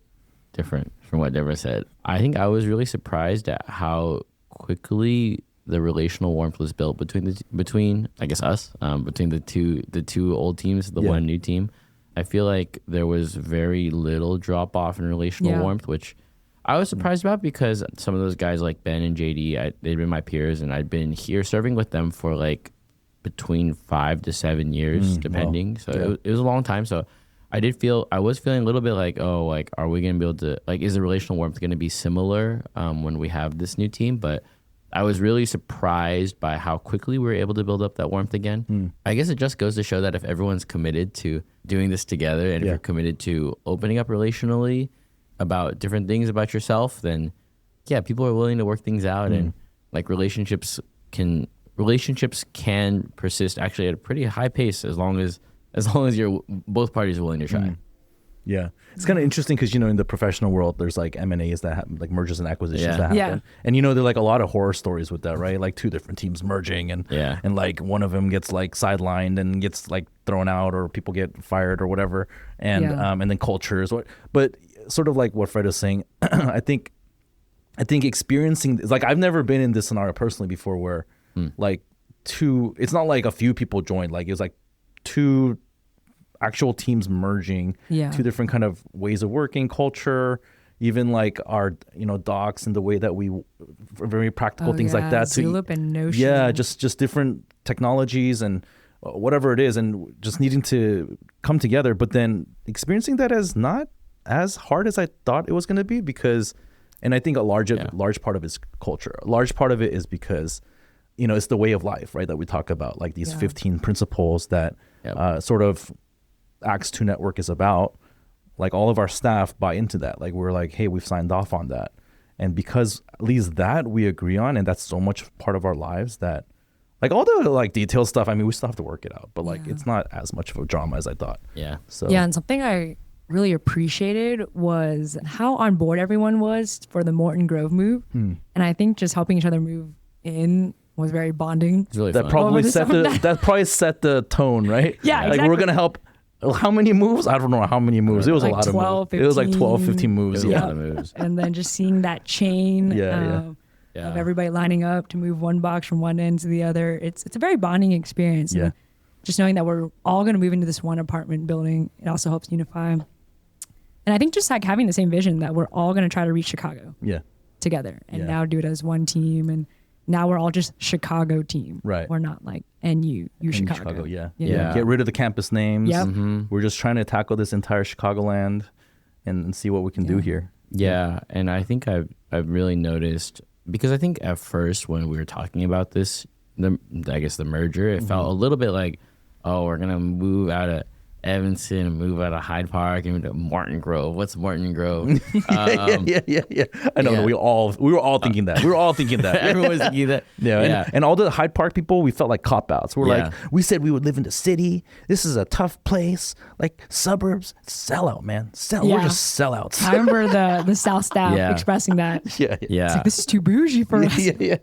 different from what Deborah said. I think I was really surprised at how quickly the relational warmth was built between I guess us, between the two old teams, the one new team. I feel like there was very little drop off in relational warmth, which I was surprised about because some of those guys like Ben and JD, they'd been my peers and I'd been here serving with them for like between 5 to 7 years, depending. Wow. So it was a long time. So I was feeling a little bit like, oh, like, are we going to be able to, like, is the relational warmth going to be similar when we have this new team? But I was really surprised by how quickly we were able to build up that warmth again. I guess it just goes to show that if everyone's committed to doing this together and if you're committed to opening up relationally about different things about yourself, then people are willing to work things out and like relationships can persist actually at a pretty high pace as long as you're both parties are willing to try. Yeah, it's kind of interesting because in the professional world, there's like M&As that happen, like mergers and acquisitions that happen, and there are like a lot of horror stories with that, right? Like 2 different teams merging, and like one of them gets like sidelined and gets like thrown out, or people get fired or whatever, and then cultures. But sort of like what Fred is saying, I think experiencing like I've never been in this scenario personally before, where like it's not like a few people joined, like it was like 2 actual teams merging, 2 different kind of ways of working, culture, even like our docs and the way that we very practical things like that. Zulip and Notion. Yeah, just different technologies and whatever it is, and just needing to come together. But then experiencing that as not as hard as I thought it was going to be, because, and I think a large part of it is culture. A large part of it is because it's the way of life, right? That we talk about, like these 15 principles that sort of Acts 2 Network is about. Like all of our staff buy into that. Like we're like, hey, we've signed off on that. And because at least that we agree on, and that's so much part of our lives that like all the like detailed stuff, I mean, we still have to work it out, but like it's not as much of a drama as I thought. Yeah. So and something I really appreciated was how on board everyone was for the Morton Grove move. And I think just helping each other move in was very bonding. It's really that fun. probably set the tone, right? Yeah, like exactly. we're gonna help. How many moves? I don't know how many moves. It was like a lot 12, of moves. It was like 12, 15 moves. It was a lot of moves. And then just seeing that chain of everybody lining up to move one box from one end to the other. It's a very bonding experience. Yeah. And just knowing that we're all going to move into this one apartment building, it also helps unify. And I think just like having the same vision that we're all going to try to reach Chicago together and now do it as one team. And now we're all just Chicago team. Right. We're not like NU Chicago. Yeah. Get rid of the campus names. Yep. We're just trying to tackle this entire Chicagoland and see what we can do here. Yeah. And I think I've really noticed, because I think at first when we were talking about this, the merger, it felt a little bit like, oh, we're going to move out of Evanston and move out of Hyde Park and into Morton Grove. What's Morton Grove? Yeah. I know. We were all thinking that. We were all thinking that. Everyone was thinking that. And all the Hyde Park people, we felt like cop-outs. We're like, we said we would live in the city. This is a tough place. Like suburbs, sellout, man. We're just sellouts. I remember the South staff expressing that. Yeah. It's like, this is too bougie for us.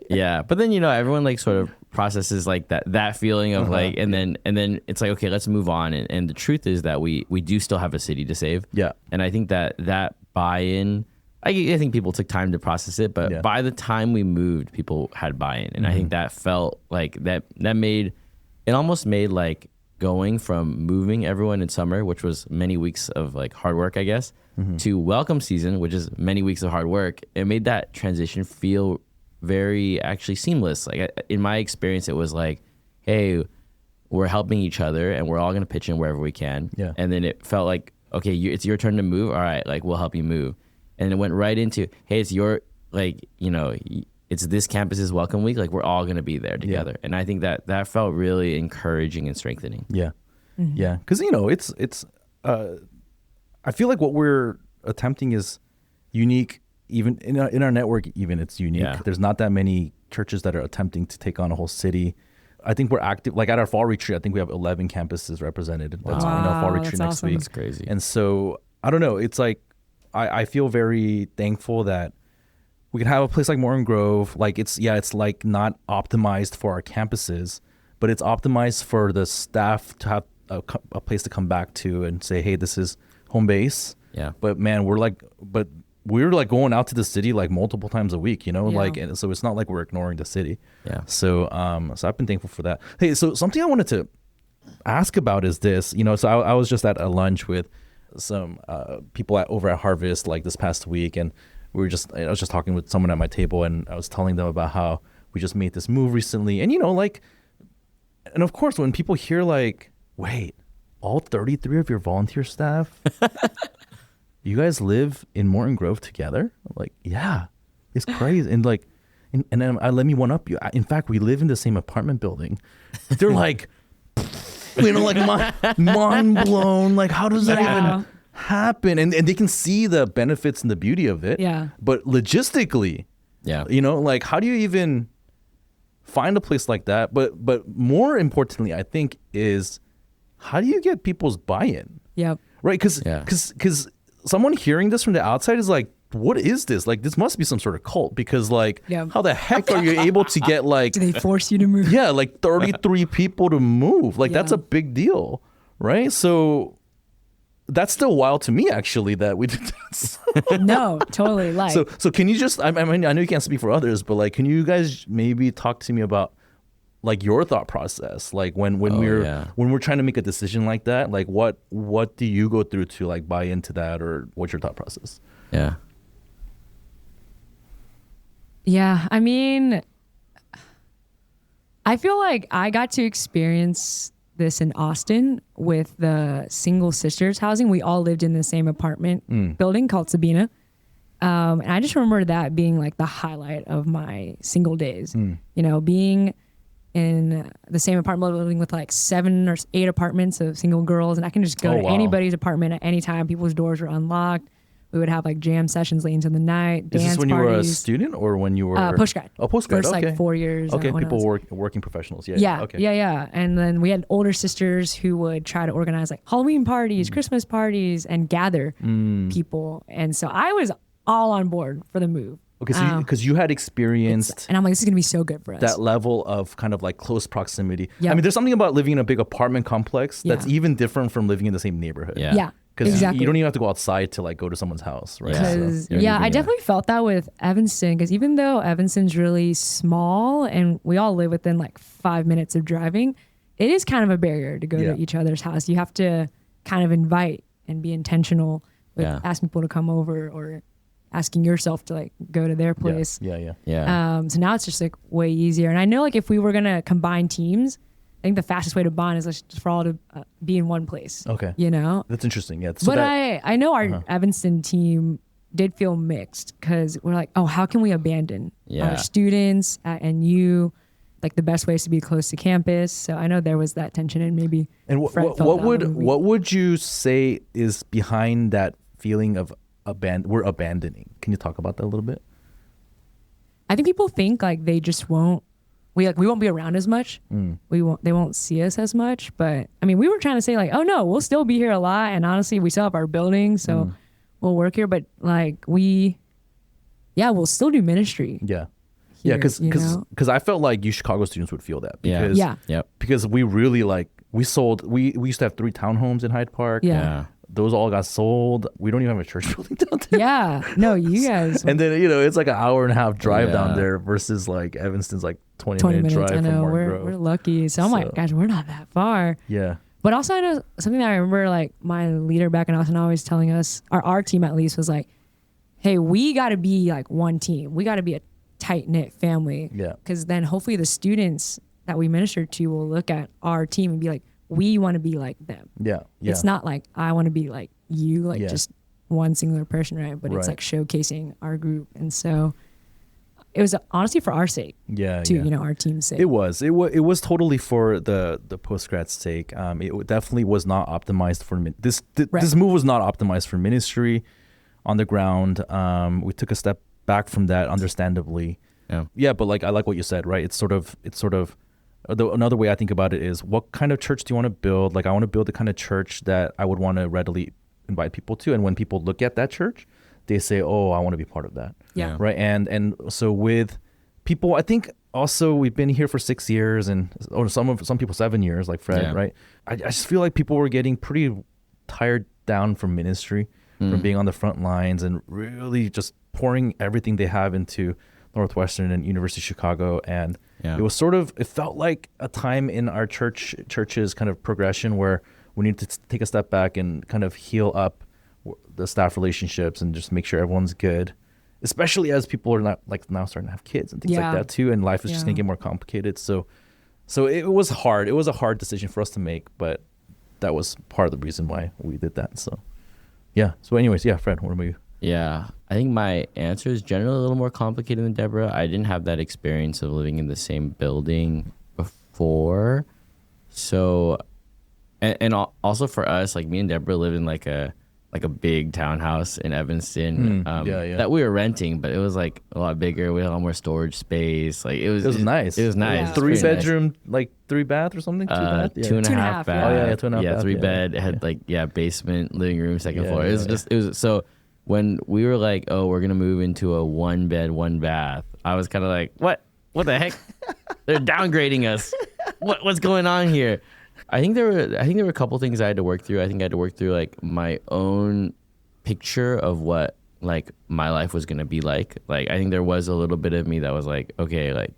Yeah. But then, everyone like sort of processes like that feeling of like, and then it's like, okay, let's move on. And the truth is that we do still have a city to save. Yeah. And I think that buy-in I think people took time to process it, but by the time we moved, people had buy-in, and I think that felt like that almost made like going from moving everyone in summer, which was many weeks of like hard work, I guess, to welcome season, which is many weeks of hard work. It made that transition feel very actually seamless. Like in my experience, it was like, hey, we're helping each other and we're all going to pitch in wherever we can. Yeah. And then it felt like, okay, it's your turn to move. All right, like we'll help you move. And it went right into, hey, it's your, like, you know, it's this campus's welcome week. Like we're all going to be there together. Yeah. And I think that felt really encouraging and strengthening. Yeah. Yeah. Cause you know, it's I feel like what we're attempting is unique, even in our network, even it's unique. Yeah. There's not that many churches that are attempting to take on a whole city. I think we're active, like at our fall retreat, I think we have 11 campuses represented. That's in our fall retreat next week. That's crazy. And so I don't know. It's like, I feel very thankful that we can have a place like Morton Grove. Like it's like not optimized for our campuses, but it's optimized for the staff to have a place to come back to and say, hey, this is home base. Yeah. But man, we're like going out to the city like multiple times a week, you know, like, and so it's not like we're ignoring the city. Yeah. So, so I've been thankful for that. Hey, so something I wanted to ask about is this, you know, so I was just at a lunch with some people over at Harvest like this past week, and I was just talking with someone at my table, and I was telling them about how we just made this move recently, and you know, like, and of course when people hear like, wait, all 33 of your volunteer staff, you guys live in Morton Grove together? I'm like, yeah, it's crazy, and like, and then let me one up you. In fact, we live in the same apartment building. They're like, you know, like mind blown. Like, how does that even happen? And they can see the benefits and the beauty of it. Yeah. But logistically, you know, like, how do you even find a place like that? But more importantly, I think, is how do you get people's buy-in? Yep. Right? Because someone hearing this from the outside is like, what is this? Like, this must be some sort of cult, because like, how the heck are you able to get like, do they force you to move? Yeah, like 33 people to move. Like, that's a big deal, right? So that's still wild to me, actually, that we did this. No, totally. Like, so can you just, I mean, I know you can't speak for others, but like, can you guys maybe talk to me about like your thought process? Like when we're trying to make a decision like that, like what do you go through to like buy into that, or what's your thought process? Yeah. Yeah, I mean, I feel like I got to experience this in Austin with the single sisters housing. We all lived in the same apartment building called Sabina. And I just remember that being like the highlight of my single days. You know, being in the same apartment building with like 7 or 8 apartments of single girls. And I can just go to anybody's apartment at any time. People's doors were unlocked. We would have like jam sessions late into the night, dance parties. Is this when you were a student or when you were? Postgrad. Oh, postgrad. First like 4 years. Okay, people working professionals. Yeah. Okay. Yeah. And then we had older sisters who would try to organize like Halloween parties, Christmas parties, and gather people. And so I was all on board for the move. Okay, so because you had experienced, and I'm like, this is gonna be so good for us. That level of kind of like close proximity. Yep. I mean, there's something about living in a big apartment complex that's even different from living in the same neighborhood. Yeah. Because you don't even have to go outside to like go to someone's house, right? Because I definitely felt that with Evanston. Because even though Evanston's really small and we all live within like 5 minutes of driving, it is kind of a barrier to go to each other's house. You have to kind of invite and be intentional with asking people to come over or asking yourself to like go to their place. Yeah. So now it's just like way easier. And I know like if we were gonna combine teams, I think the fastest way to bond is just for all to be in one place. Okay. You know? That's interesting. Yeah. So but I know our Evanston team did feel mixed because we're like, oh, how can we abandon our students at NU? Like the best way is to be close to campus. So I know there was that tension, and maybe. And what would you say is behind that feeling of we're abandoning? Can you talk about that a little bit? I think people think like they just won't. We won't be around as much. They won't see us as much. But I mean, we were trying to say like, oh no, we'll still be here a lot. And honestly, we still have our building, so we'll work here. But like we'll still do ministry. Yeah. Yeah, because I felt like you Chicago students would feel that. Because, because we really like, we used to have 3 townhomes in Hyde Park. those all got sold. We don't even have a church building down there. Yeah. No, you guys. And then, it's like an hour and a half drive down Yeah. there versus like Evanston's like 20 20 minute minutes. drive I know. from Morton Grove. We're lucky. So I'm like, gosh, we're not that far. Yeah. But also, I know something that I remember, like my leader back in Austin always telling us, our team at least, was like, hey, we got to be like one team. We got to be a tight knit family. Yeah. Because then hopefully the students that we minister to will look at our team and be like, we want to be like them. Yeah. Yeah. It's not like I want to be like you, like Yeah. just one singular person, right? But it's Right. like showcasing our group. And so it was honestly for our sake, Yeah. too, yeah. our team's sake. It was totally for the post grad sake. It definitely was not optimized for this move was not optimized for ministry on the ground. We took a step back from that, understandably. Yeah, but like I like what you said, right? It's sort of another way I think about it is, what kind of church do you want to build? Like, I want to build the kind of church that I would want to readily invite people to, and when people look at that church, they say, "Oh, I want to be part of that." Yeah. Right. And so with people, I think also we've been here for 6 years, and some people 7 years, like Fred. Yeah. Right. I just feel like people were getting pretty tired down from ministry, from being on the front lines and really just pouring everything they have into Northwestern and University of Chicago. And Yeah. it felt like a time in our church's kind of progression where we need to take a step back and kind of heal up the staff relationships and just make sure everyone's good, especially as people are not like now starting to have kids and things like that too, and life is just gonna get more complicated. So it was hard. It was a hard decision for us to make, but that was part of the reason why we did that. So anyways, Fred, what about you? Yeah, I think my answer is generally a little more complicated than Deborah. I didn't have that experience of living in the same building before. So, and also for us, like me and Deborah lived in like a big townhouse in Evanston that we were renting, but it was like a lot bigger. We had a lot more storage space. Like it was nice. It was nice. Yeah. It was pretty nice. 3-bedroom, like 3-bath or something? 2-bath? Yeah. Two and a half bath. Oh, yeah, 2.5 Yeah, bath, 3 yeah. bed. It had like basement, living room, second Yeah, floor. It was yeah, it was so when we were like, oh, we're gonna move into a 1 bed, 1 bath, I was kind of like, what the heck? They're downgrading us. What's going on here? I think there were a couple things I had to work through. I think I had to work through like my own picture of what like my life was gonna be like. Like I think there was a little bit of me that was like, okay, like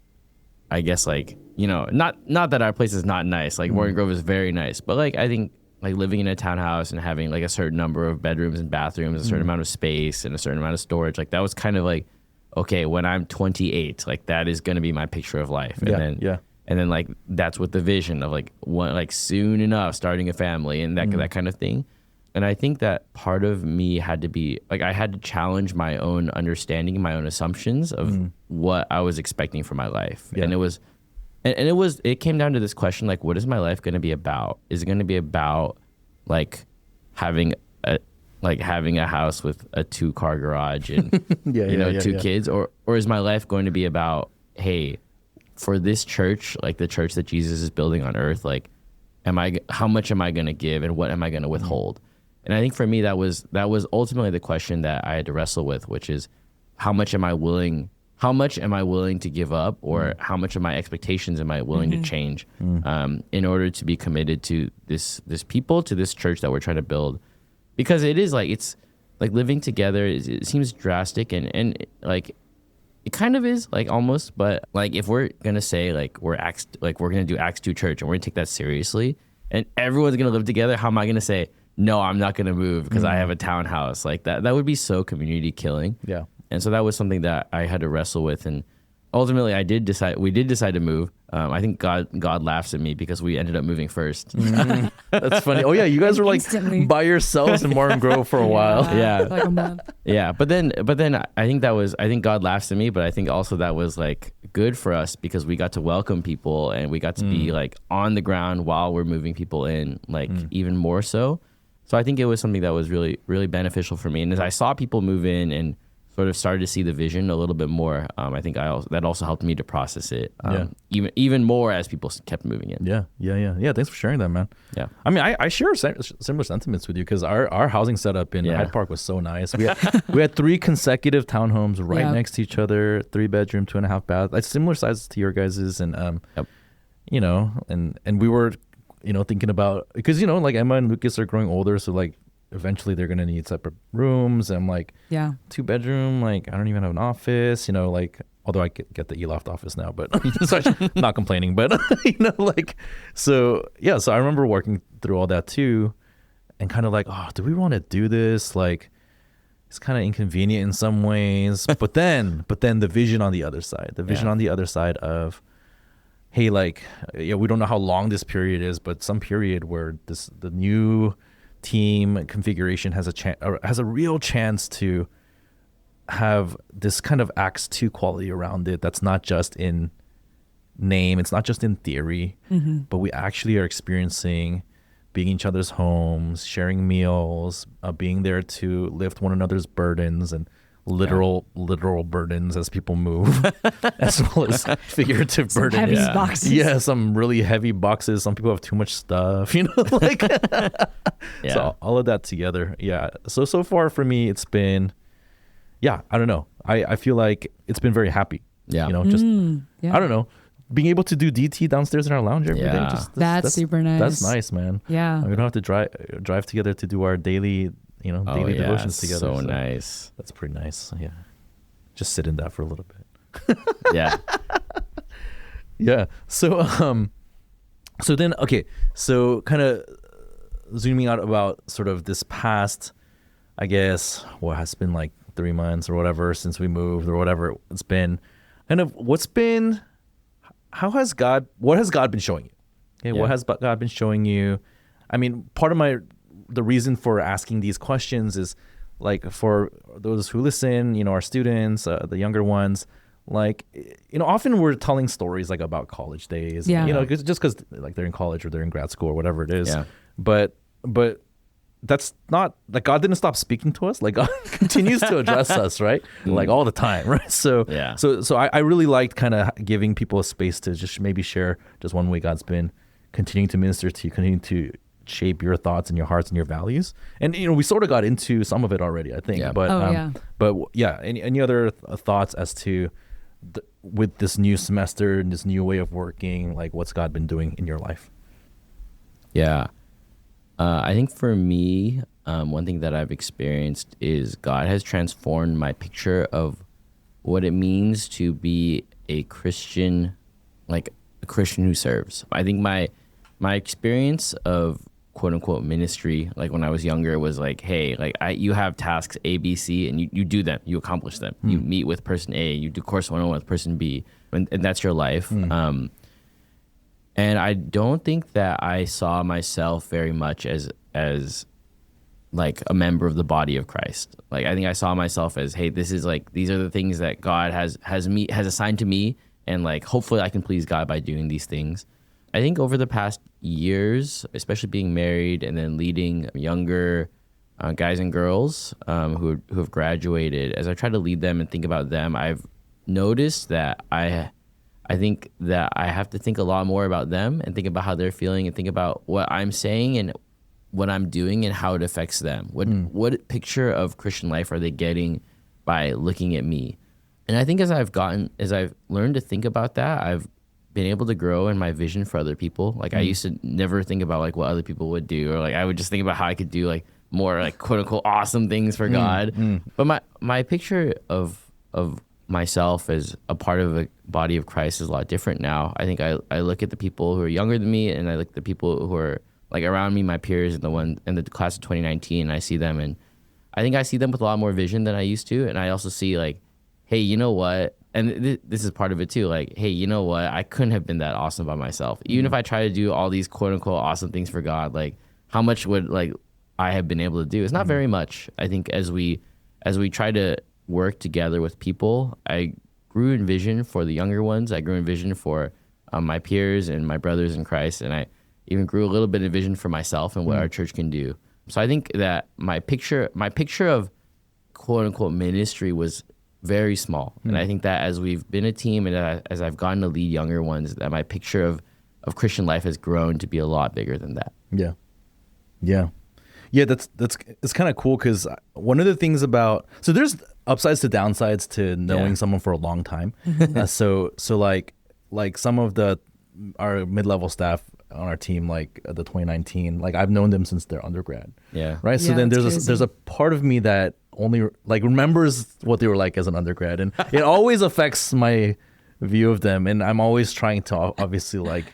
I guess like, not that our place is not nice. Like Morton Grove is very nice, but like I think like living in a townhouse and having like a certain number of bedrooms and bathrooms, a certain amount of space and a certain amount of storage, like that was kind of like, okay, when I'm 28, like that is gonna be my picture of life. And then like that's with the vision of like soon enough starting a family and that kind of thing. And I think that part of me had to be like, I had to challenge my own understanding, my own assumptions of what I was expecting for my life. Yeah. And it came down to this question, like, what is my life going to be about? Is it going to be about like having a house with a 2-car garage and, 2 kids? Or is my life going to be about, hey, for this church, like the church that Jesus is building on earth, like, how much am I going to give and what am I going to withhold? And I think for me, that was ultimately the question that I had to wrestle with, which is how much am I willing to give up, or how much of my expectations am I willing to change in order to be committed to this people, to this church that we're trying to build? Because it's like living together, it seems drastic and like it kind of is, like almost, but like if we're gonna say like we're gonna do Acts 2 church and we're gonna take that seriously and everyone's gonna live together, how am I gonna say no, I'm not gonna move because I have a townhouse? Like that would be so community killing. Yeah. And so that was something that I had to wrestle with, and ultimately we did decide to move. I think God laughs at me because we ended up moving first. That's funny. Oh yeah, you guys were like Instantly. by yourselves in Morton Grove for a while. Yeah. Like a month. Yeah, but then I think God laughs at me, but I think also that was like good for us because we got to welcome people and we got to be like on the ground while we're moving people in, like even more so. So I think it was something that was really, really beneficial for me. And as I saw people move in and sort of started to see the vision a little bit more, I think that also helped me to process it even more as people kept moving in. Yeah. Thanks for sharing that, man. Yeah. I mean, I share similar sentiments with you because our housing setup in Hyde Park was so nice. We had 3 consecutive townhomes right next to each other, 3-bedroom, 2.5 bath, like similar sizes to your guys's, and and we were thinking about, because like Emma and Lucas are growing older, so like eventually they're gonna need separate rooms. And I'm like, Yeah. 2-bedroom, like I don't even have an office, like although I get the e-loft office now, but so I'm not complaining. But like so I remember working through all that too, and kind of like, oh, do we want to do this? Like it's kind of inconvenient in some ways, but then the vision on the other side, of, hey, like, we don't know how long this period is, but some period where the new team configuration has a real chance to have this kind of Acts 2 quality around it. That's not just in name, it's not just in theory, but we actually are experiencing being in each other's homes, sharing meals, being there to lift one another's burdens and literal burdens as people move, as well as figurative Some burdens. heavy boxes. Yeah, some really heavy boxes. Some people have too much stuff, like. So all of that together, So far for me, it's been, I don't know. I feel like it's been very happy. Yeah. I don't know. Being able to do DT downstairs in our lounge every day, that's super nice. That's nice, man. Yeah. We don't have to drive together to do our daily, daily devotions together. So nice. That's pretty nice. Yeah. Just sit in that for a little bit. Yeah. Yeah. So then, okay. So kind of zooming out about sort of this past, I guess, what has been like 3 months or whatever since we moved or whatever it's been, kind of what has God been showing you? Okay, what has God been showing you? I mean, part of the reason for asking these questions is like for those who listen, our students, the younger ones, like, often we're telling stories like about college days, just because like they're in college or they're in grad school or whatever it is. Yeah. But that's not like God didn't stop speaking to us. Like God continues to address us, right? Like all the time, right? So I really liked kind of giving people a space to just maybe share just one way God's been continuing to minister to you, continuing to shape your thoughts and your hearts and your values. And we sort of got into some of it already, I think. Yeah. But any other thoughts as to with this new semester and this new way of working, like what's God been doing in your life? Yeah. I think for me, one thing that I've experienced is God has transformed my picture of what it means to be a Christian, like a Christian who serves. I think my experience of quote unquote ministry, like when I was younger, was like, hey, like you have tasks A, B, C, and you do them, you accomplish them. You meet with person A, you do course 101 with person B, and that's your life. And I don't think that I saw myself very much as like a member of the body of Christ. Like I think I saw myself as, hey, this is like, these are the things that God has assigned to me, and like hopefully I can please God by doing these things. I think over the past years, especially being married and then leading younger guys and girls who have graduated, as I try to lead them and think about them, I've noticed that I think that I have to think a lot more about them and think about how they're feeling and think about what I'm saying and what I'm doing and how it affects them. What picture of Christian life are they getting by looking at me? And I think as I've learned to think about that, I've been able to grow in my vision for other people. Like I used to never think about like what other people would do, or like I would just think about how I could do like more like quote unquote awesome things for God. But my picture of myself as a part of a body of Christ is a lot different now. I think I look at the people who are younger than me, and I look at the people who are like around me, my peers, and the one in the class of 2019, and I see them, and I think I see them with a lot more vision than I used to. And I also see like, hey, you know what? And this is part of it too. Like, hey, you know what? I couldn't have been that awesome by myself. Even if I try to do all these quote unquote awesome things for God, like how much would like I have been able to do? It's not very much. I think as we try to work together with people, I grew in vision for the younger ones. I grew in vision for my peers and my brothers in Christ, and I even grew a little bit of vision for myself and what our church can do. So I think that my picture of quote unquote ministry was very small, and I think that as we've been a team and as I've gotten to lead younger ones, that my picture of Christian life has grown to be a lot bigger than that. Yeah. That's it's kind of cool, because one of the things about, so there's upsides to downsides to knowing someone for a long time. So like some of our mid-level staff on our team, like the 2019, like I've known them since they're undergrad. Yeah. Right. So Yeah, then that's there's a part of me that only like remembers what they were like as an undergrad, and it always affects my view of them, and I'm always trying to obviously like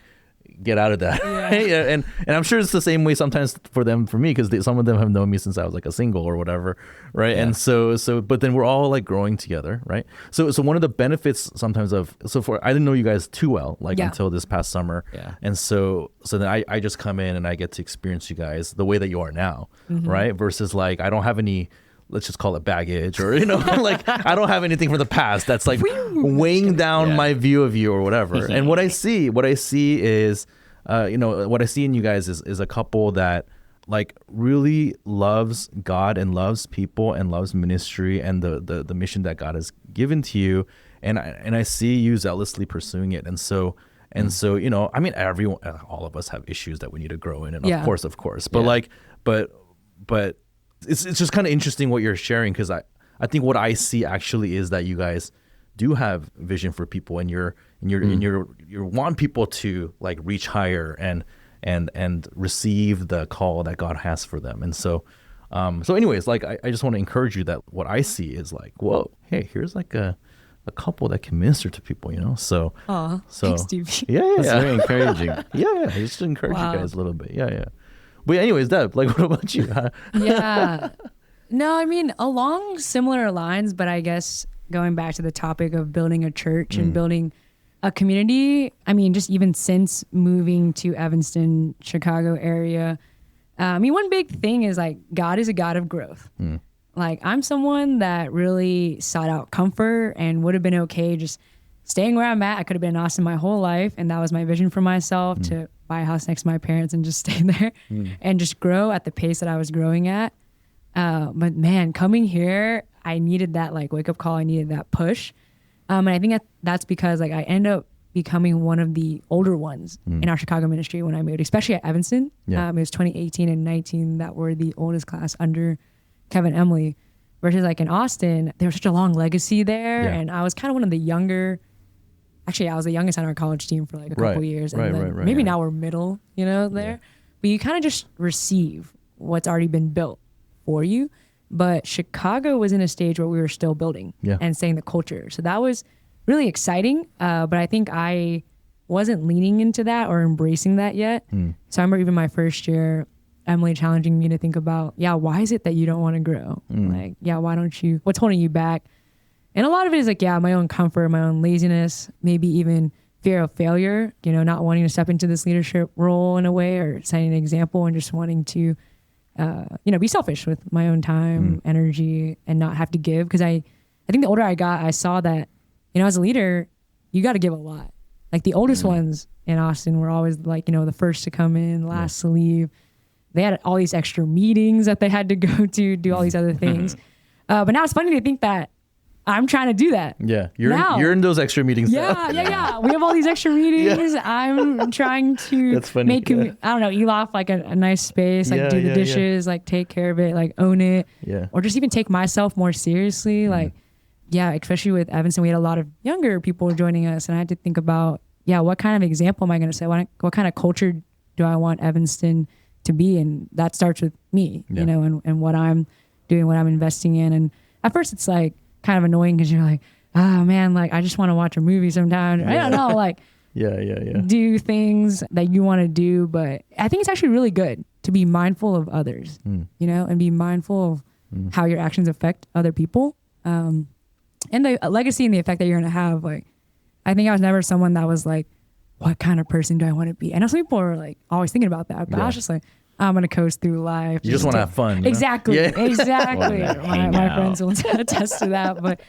get out of that. Right? And I'm sure it's the same way sometimes for me, because some of them have known me since I was like a single or whatever, right? Yeah. And so but then we're all like growing together, right? So one of the benefits sometimes I didn't know you guys too well, like until this past summer. Yeah. And so then I just come in and I get to experience you guys the way that you are now, right? Versus like I don't have any, let's just call it baggage, or like I don't have anything from the past that's like weighing down my view of you or whatever. And what I see is what I see in you guys is a couple that like really loves God and loves people and loves ministry and the mission that God has given to you, and I see you zealously pursuing it. And so I mean, all of us have issues that we need to grow in, and of course, but but it's just kind of interesting what you're sharing, because I think what I see actually is that you guys do have vision for people, and you want people to like reach higher and receive the call that God has for them. And so anyways, like I just want to encourage you that what I see is like, whoa, hey, here's like a couple that can minister to people, So thanks, Steve. Yeah. That's very encouraging. Yeah, just to encourage you guys a little bit. Yeah. But anyways, Deb, like, what about you? Yeah. No, I mean, along similar lines, but I guess going back to the topic of building a church and building a community, I mean, just even since moving to Evanston, Chicago area, I mean, one big thing is like God is a God of growth. Like I'm someone that really sought out comfort and would have been okay just staying where I'm at. I could have been in Austin my whole life, and that was my vision for myself, to buy a house next to my parents and just stay there and just grow at the pace that I was growing at. But man, coming here, I needed that like wake up call. I needed that push. And I think that's because like I ended up becoming one of the older ones in our Chicago ministry when I moved, especially at Evanston. It was 2018 and 19 that were the oldest class under Kevin Emily, versus like in Austin, there was such a long legacy there. And I was kind of one of the younger. Actually, I was the youngest on our college team for like a couple years. And then maybe now we're middle, there. But you kind of just receive what's already been built for you. But Chicago was in a stage where we were still building and setting the culture. So that was really exciting. But I think I wasn't leaning into that or embracing that yet. So I remember even my first year, Emily challenging me to think about, why is it that you don't want to grow? Like, why don't you, what's holding you back? And a lot of it is like, my own comfort, my own laziness, maybe even fear of failure, not wanting to step into this leadership role in a way, or setting an example, and just wanting to, be selfish with my own time, energy, and not have to give. Because I think the older I got, I saw that, as a leader, you got to give a lot. Like the oldest ones in Austin were always like, the first to come in, last to leave. They had all these extra meetings that they had to go to, do all these other things. But now it's funny to think that I'm trying to do that. Yeah, you're in those extra meetings. Yeah. We have all these extra meetings. I'm trying to make, I don't know, Elof like a nice space, like do the dishes, like take care of it, like own it. Yeah. Or just even take myself more seriously. Like, especially with Evanston, we had a lot of younger people joining us, and I had to think about, what kind of example am I going to say? What kind of culture do I want Evanston to be? And that starts with me, and what I'm doing, what I'm investing in. And at first it's like, kind of annoying because you're like, oh man, like I just want to watch a movie sometimes. I don't know, like do things that you want to do. But I think it's actually really good to be mindful of others, and be mindful of how your actions affect other people, and the legacy and the effect that you're going to have. Like, I think I was never someone that was like, what kind of person do I want to be? I know some people are like always thinking about that, but I was just like, I'm going to coast through life. You just want to have fun. Exactly. Exactly. My friends will attest to that. But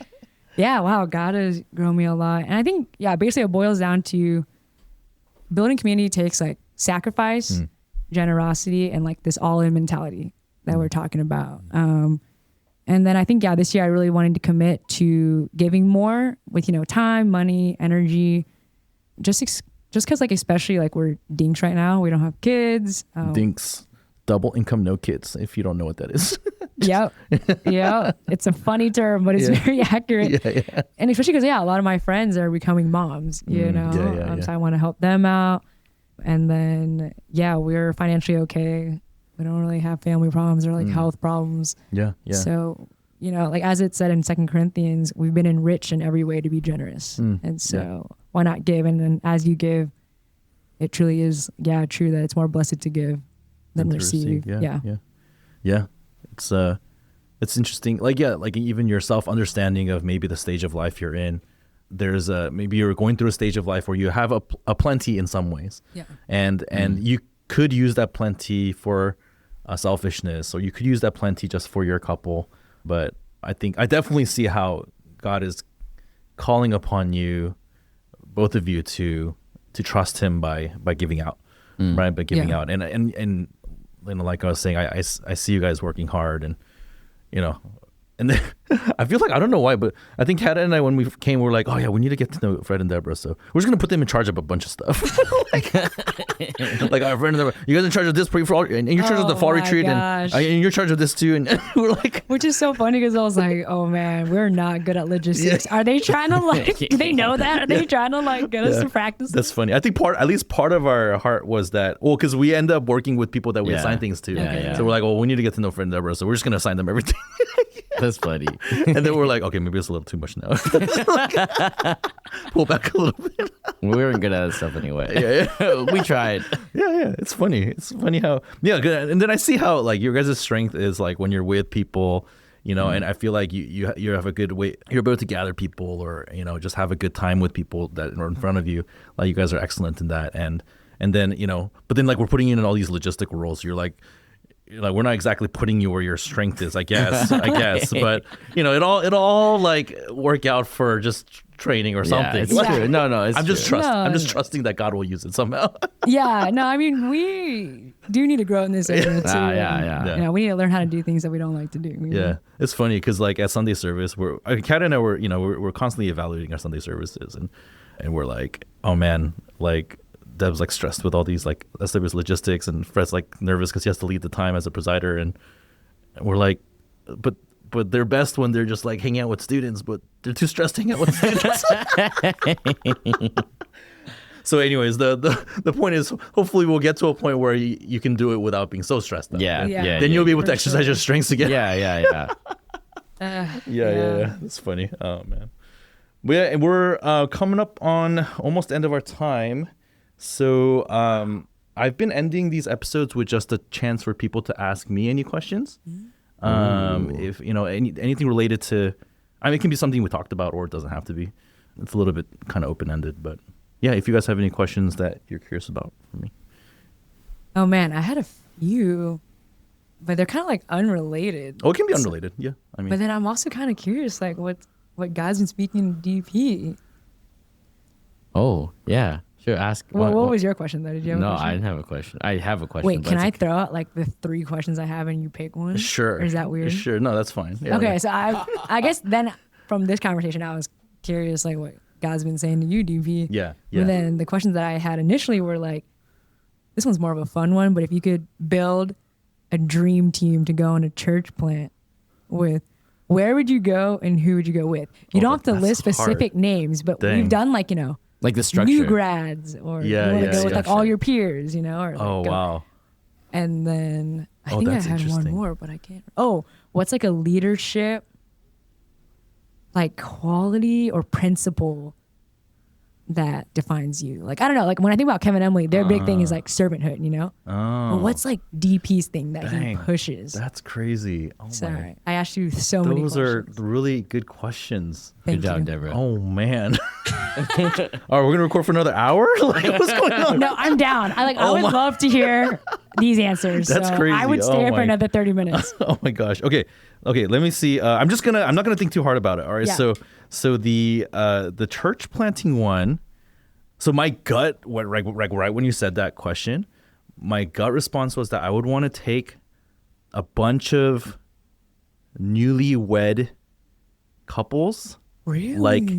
wow, God has grown me a lot. And I think, basically it boils down to building community takes like sacrifice, generosity, and like this all-in mentality that we're talking about. And then I think, this year I really wanted to commit to giving more with, time, money, energy, just because, like, especially like we're dinks right now, we don't have kids. Dinks, double income, no kids. If you don't know what that is. Yep. It's a funny term, but it's very accurate. And especially because a lot of my friends are becoming moms. So I want to help them out. And then, yeah, we're financially okay. We don't really have family problems or like health problems. Yeah. So, you know, like as it said in 2 Corinthians, we've been enriched in every way to be generous. And so why not give? And then as you give, it truly is, true that it's more blessed to give than to receive. Yeah. It's interesting. Like even your self-understanding of maybe the stage of life you're in. There's maybe you're going through a stage of life where you have a plenty in some ways. Yeah. And you could use that plenty for selfishness, or you could use that plenty just for your couple. But I definitely see how God is calling upon you, both of you, to trust Him by giving out, right? By giving out, and you know, like I was saying, I see you guys working hard, and you know. And then I feel like, I don't know why, but I think Hannah and I, when we came, we were like, oh yeah, we need to get to know Fred and Deborah. So we're just going to put them in charge of a bunch of stuff. like our friend and Deborah, you guys in charge of this pre fall, and you're in charge of the fall retreat, and you're in charge of this too. And we're like, which is so funny because I was like, oh man, we're not good at logistics. Are they trying to like, do they know that? Are they trying to like get us to practice? That's funny. I think at least part of our heart was that, well, because we end up working with people that we assign things to. So we're like, well, we need to get to know Fred and Deborah. So we're just going to assign them everything. That's funny. And then we're like, okay, maybe it's a little too much now. Pull back a little bit. We weren't good at that stuff anyway. We tried. Yeah. It's funny. It's funny how, good. And then I see how like your guys' strength is like when you're with people, you know, and I feel like you have a good way, you're able to gather people, or, you know, just have a good time with people that are in front of you. Like you guys are excellent in that. And then, you know, but then like we're putting you in all these logistical roles. You're like we're not exactly putting you where your strength is, I guess, but you know, it all like work out for just training or something. It's true. No, it's I'm just true. I'm just trusting that God will use it somehow. I mean, we do need to grow in this area too. Yeah. We need to learn how to do things that we don't like to do. Yeah, it's funny because like at Sunday service, Kat and I we're constantly evaluating our Sunday services, and we're like, oh man, like Deb's like stressed with all these like SW's logistics, and Fred's like nervous because he has to lead the time as a presider, and we're like, but they're best when they're just like hanging out with students, but they're too stressed to hang out with students. So anyways, the point is, hopefully we'll get to a point where you can do it without being so stressed out. Then you'll be able to exercise your strengths again. Yeah. That's funny. Oh man. But yeah, and we're coming up on almost the end of our time. So I've been ending these episodes with just a chance for people to ask me any questions. If you know anything related to, I mean, it can be something we talked about, or it doesn't have to be. It's a little bit kind of open-ended, but yeah, if you guys have any questions that you're curious about for me. Oh man, I had a few, but they're kind of like unrelated. Oh, it can be unrelated. Yeah, I mean. But then I'm also kind of curious, like what God's been speaking to DP. Oh yeah. Sure, ask. What was your question though? Did you have a question? No, I didn't have a question. I have a question. Wait, can I throw out like the 3 questions I have and you pick one? Sure. Or is that weird? Sure. No, that's fine. Yeah, okay, so I guess then from this conversation, I was curious like what God's been saying to you, DP. Yeah. But then the questions that I had initially were like, this one's more of a fun one, but if you could build a dream team to go on a church plant with, where would you go and who would you go with? You don't have to list specific names, but we've done like, you know, like the structure. New grads, or you want to go with like all your peers, you know? Or like wow. And then I think I had one more, but I can't. Oh, what's like a leadership, like quality or principle that defines you? Like, I don't know. Like when I think about Kevin and Emily, their big thing is like servanthood, you know? Oh. But what's like DP's thing that he pushes? That's crazy. Oh Sorry. I asked you so many questions. Those are really good questions. Thank Good job, you. Deborah. Oh man. All right, we're gonna record for another hour? Like, what's going on? No, I'm down. I would love to hear these answers. That's so crazy. I would stay here for another 30 minutes. Oh my gosh. Okay. Let me see. I'm not gonna think too hard about it. All right. Yeah. So the church planting one. So my gut, right when you said that question, my gut response was that I would want to take a bunch of newlywed couples. Really? Like,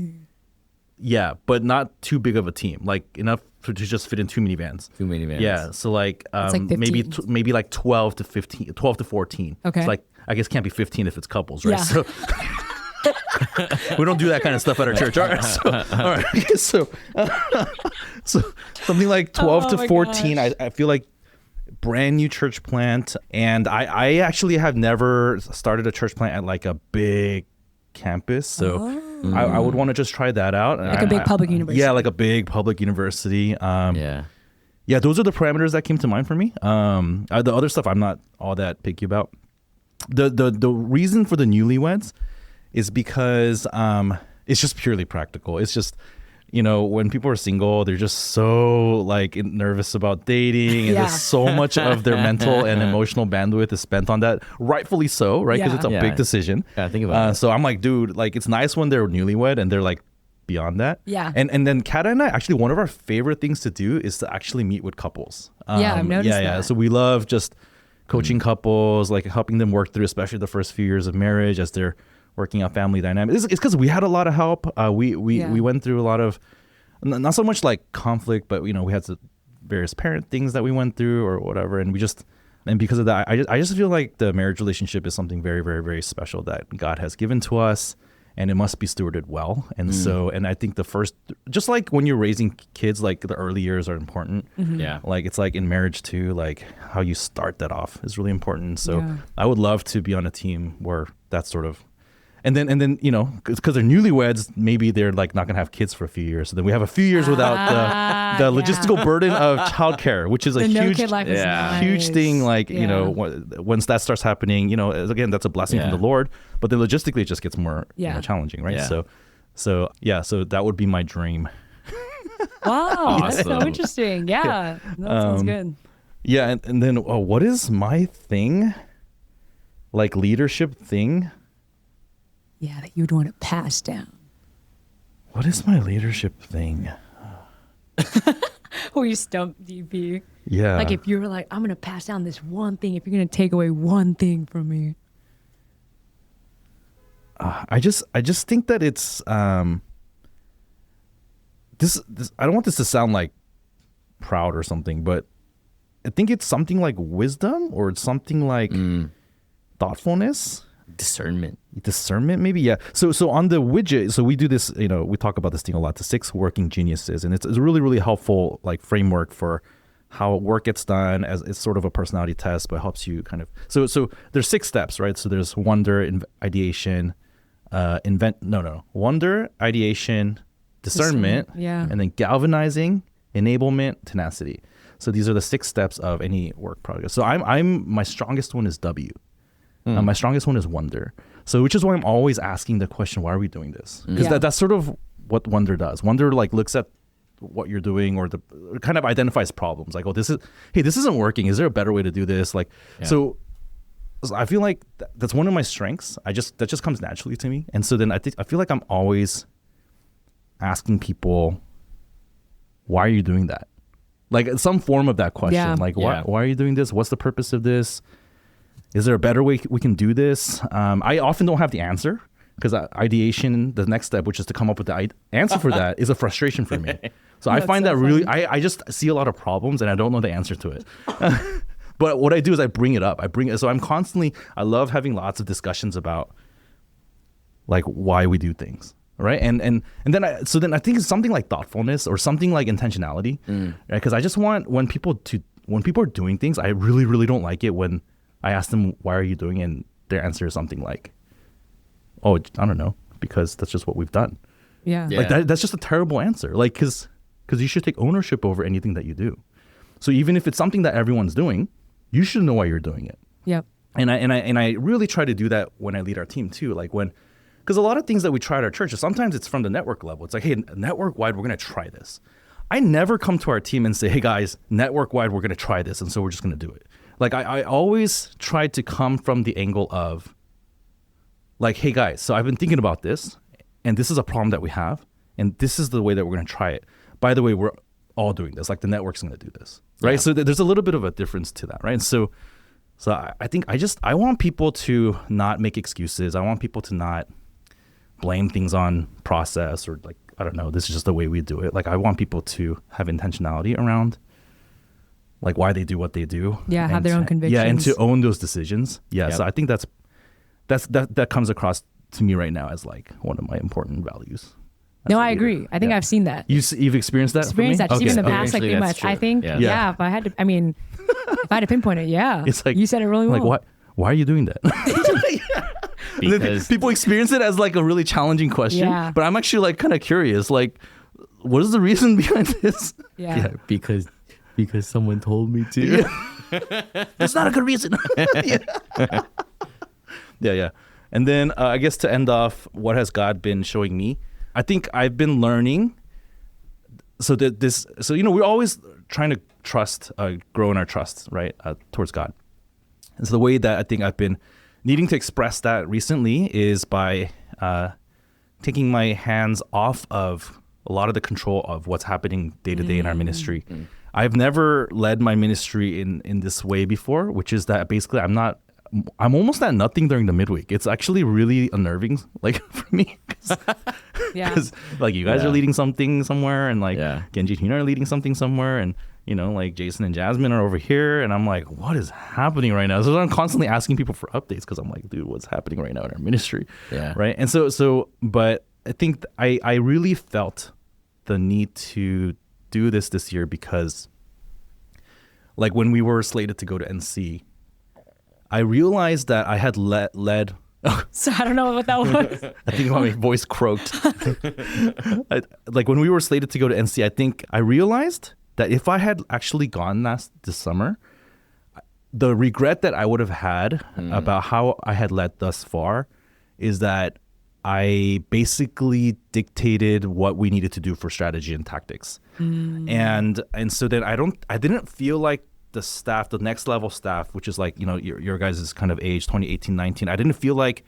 yeah, but not too big of a team. Like enough to just fit in 2 minivans. 2 minivans. Yeah. So like, like 15. maybe like 12 to 14. Okay. So like, I guess can't be 15 if it's couples, right? Yeah. So We don't do that kind of stuff at our church. All right. So so something like 12 to 14, I feel like brand new church plant. And I actually have never started a church plant at like a big campus. So I would want to just try that out. Like a big public university. Yeah, like a big public university. Yeah, those are the parameters that came to mind for me. The other stuff I'm not all that picky about. The reason for the newlyweds is because it's just purely practical. It's just, when people are single, they're just so like nervous about dating, and there's so much of their mental and emotional bandwidth is spent on that. Rightfully so, right? Because it's a big decision. Yeah, think about it. So I'm like, dude, like it's nice when they're newlywed and they're like beyond that. Yeah. And then Kata and I, actually one of our favorite things to do is to actually meet with couples. I've noticed that. Yeah. So we love just coaching couples, like helping them work through, especially the first few years of marriage as they're working out family dynamics. It's because we had a lot of help. We went through a lot of, not so much like conflict, but we had the various parent things that we went through or whatever, and because of that, I just feel like the marriage relationship is something very, very, very special that God has given to us, and it must be stewarded well. And so, and I think just like when you're raising kids, like the early years are important. Yeah. Like it's like in marriage too, like how you start that off is really important. So I would love to be on a team where that's sort of, and then because they're newlyweds, maybe they're like not gonna have kids for a few years. So then we have a few years without the logistical burden of childcare, which is a huge huge thing. Like once that starts happening, again, that's a blessing from the Lord. But then logistically, it just gets more challenging, right? Yeah. So that would be my dream. Wow, that's so interesting. Yeah, that sounds good. Yeah, and then what is my thing? Like leadership thing? Yeah, that you'd want to pass down. What is my leadership thing? Or you stump DP. Yeah. Like if you were like, I'm going to pass down this one thing, if you're going to take away one thing from me. I just think that it's this I don't want this to sound like proud or something, but I think it's something like wisdom, or it's something like thoughtfulness. Discernment maybe. Yeah. So on the widget, so we do this, we talk about this thing a lot, the 6 working geniuses, and it's a really, really helpful like framework for how work gets done, as it's sort of a personality test, but helps you kind of, so there's 6 steps, right? So there's wonder, ideation, wonder, ideation, discernment, and then galvanizing, enablement, tenacity. So these are the 6 steps of any work project. So my strongest one is W. My strongest one is wonder. So which is why I'm always asking the question, why are we doing this? Because that's sort of what wonder does. Wonder like looks at what you're doing, or kind of identifies problems. Like, this isn't working. Is there a better way to do this? Like, so I feel like that's one of my strengths. That just comes naturally to me. And so then I feel like I'm always asking people, why are you doing that? Like some form of that question. Yeah. Like, why are you doing this? What's the purpose of this? Is there a better way we can do this? I often don't have the answer, because ideation, the next step, which is to come up with the answer for that, is a frustration for me. So I find that really, I just see a lot of problems and I don't know the answer to it. But what I do is I bring it up. So I love having lots of discussions about like why we do things. Right. And then I think it's something like thoughtfulness, or something like intentionality. Right? Because I just want, when people are doing things, I really, really don't like it when I ask them, why are you doing it? And their answer is something like, oh, I don't know, because that's just what we've done. Yeah. Like that's just a terrible answer. Like, because you should take ownership over anything that you do. So even if it's something that everyone's doing, you should know why you're doing it. Yep. And I really try to do that when I lead our team too. Like because a lot of things that we try at our church, sometimes it's from the network level. It's like, hey, network wide, we're going to try this. I never come to our team and say, hey guys, network wide, we're going to try this, and so we're just going to do it. Like I always try to come from the angle of like, hey guys, so I've been thinking about this, and this is a problem that we have, and this is the way that we're going to try it. By the way, we're all doing this. Like the network's going to do this, right? Yeah. So there's a little bit of a difference to that, right? So I think I want people to not make excuses. I want people to not blame things on process, or like, I don't know, this is just the way we do it. Like I want people to have intentionality around like why they do what they do. Yeah, have their own convictions. Yeah, and to own those decisions. Yeah, so I think that comes across to me right now as like one of my important values. No, I agree. I think I've seen that. You've experienced that? Experienced that just even in the past like 3 months. I think, if I had to, I mean, if I had to pinpoint it, it's like, you said it really well. Like, why are you doing that? Because people experience it as like a really challenging question, but I'm actually like kind of curious, like, what is the reason behind this? Because someone told me to. That's not a good reason. Yeah. And then I guess to end off, what has God been showing me? I think I've been learning. So we're always trying to trust, grow in our trust, right, towards God. And so the way that I think I've been needing to express that recently is by taking my hands off of a lot of the control of what's happening day to day in our ministry. I've never led my ministry in this way before, which is that basically I'm almost at nothing during the midweek. It's actually really unnerving, like for me, because like you guys are leading something somewhere, and like Genji and Tina are leading something somewhere, and like Jason and Jasmine are over here, and I'm like, what is happening right now? So I'm constantly asking people for updates because I'm like, dude, what's happening right now in our ministry? Right. And but I think I really felt the need to do this year because, like, when we were slated to go to NC, I realized that I had led. So I don't know what that was. I think my voice croaked. Like when we were slated to go to NC, I think I realized that if I had actually gone this summer, the regret that I would have had about how I had led thus far is that I basically dictated what we needed to do for strategy and tactics. And so then I didn't feel like the staff, the next level staff, which is like, your guys' kind of age, 2018, 19, I didn't feel like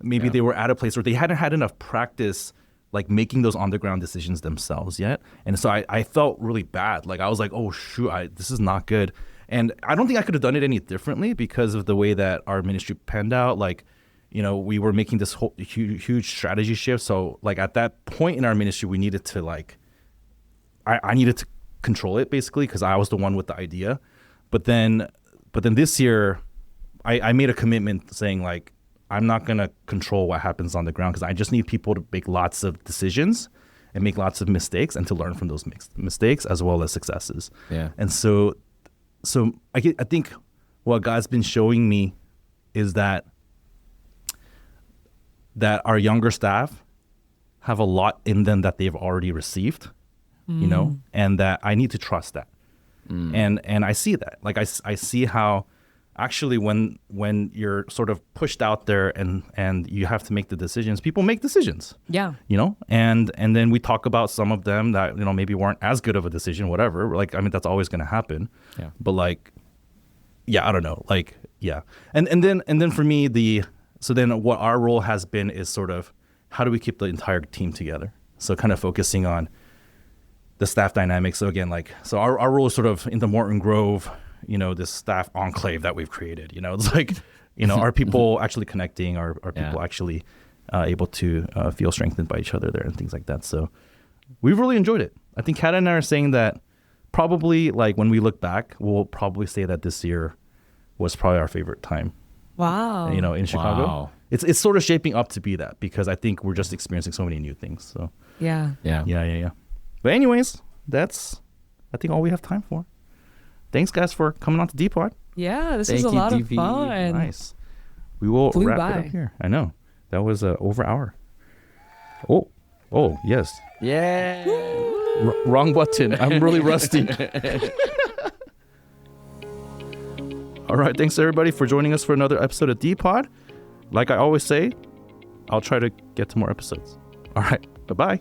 maybe they were at a place where they hadn't had enough practice like making those on the ground decisions themselves yet. And so I felt really bad. Like I was like, oh shoot, this is not good. And I don't think I could have done it any differently because of the way that our ministry panned out. Like, we were making this whole huge strategy shift. So like at that point in our ministry, we needed to like, I needed to control it basically because I was the one with the idea. But then this year, I made a commitment saying like, I'm not going to control what happens on the ground because I just need people to make lots of decisions and make lots of mistakes and to learn from those mistakes as well as successes. Yeah. And so I think what God's been showing me is that our younger staff have a lot in them that they've already received, and that I need to trust that. And I see that. Like I see how actually when you're sort of pushed out there and you have to make the decisions, people make decisions. Yeah. And then we talk about some of them that, maybe weren't as good of a decision, whatever. Like, I mean, that's always going to happen. Yeah. But like, yeah, I don't know. Like, yeah. And then for me, so then what our role has been is sort of how do we keep the entire team together? So kind of focusing on the staff dynamics. So again, so our role is sort of in the Morton Grove, this staff enclave that we've created. It's like, are people actually connecting? Are people actually able to feel strengthened by each other there and things like that? So we've really enjoyed it. I think Kat and I are saying that probably like when we look back, we'll probably say that this year was probably our favorite time. Wow. In Chicago. Wow. It's sort of shaping up to be that because I think we're just experiencing so many new things. So yeah. But anyways, that's I think all we have time for. Thanks guys for coming on to D-Pod. Yeah, this was a lot of fun. Nice. We will wrap it up here. I know. That was over hour. Oh, yes. Yeah. Wrong button. I'm really rusty. All right, thanks everybody for joining us for another episode of D-Pod. Like I always say, I'll try to get to more episodes. All right, bye-bye.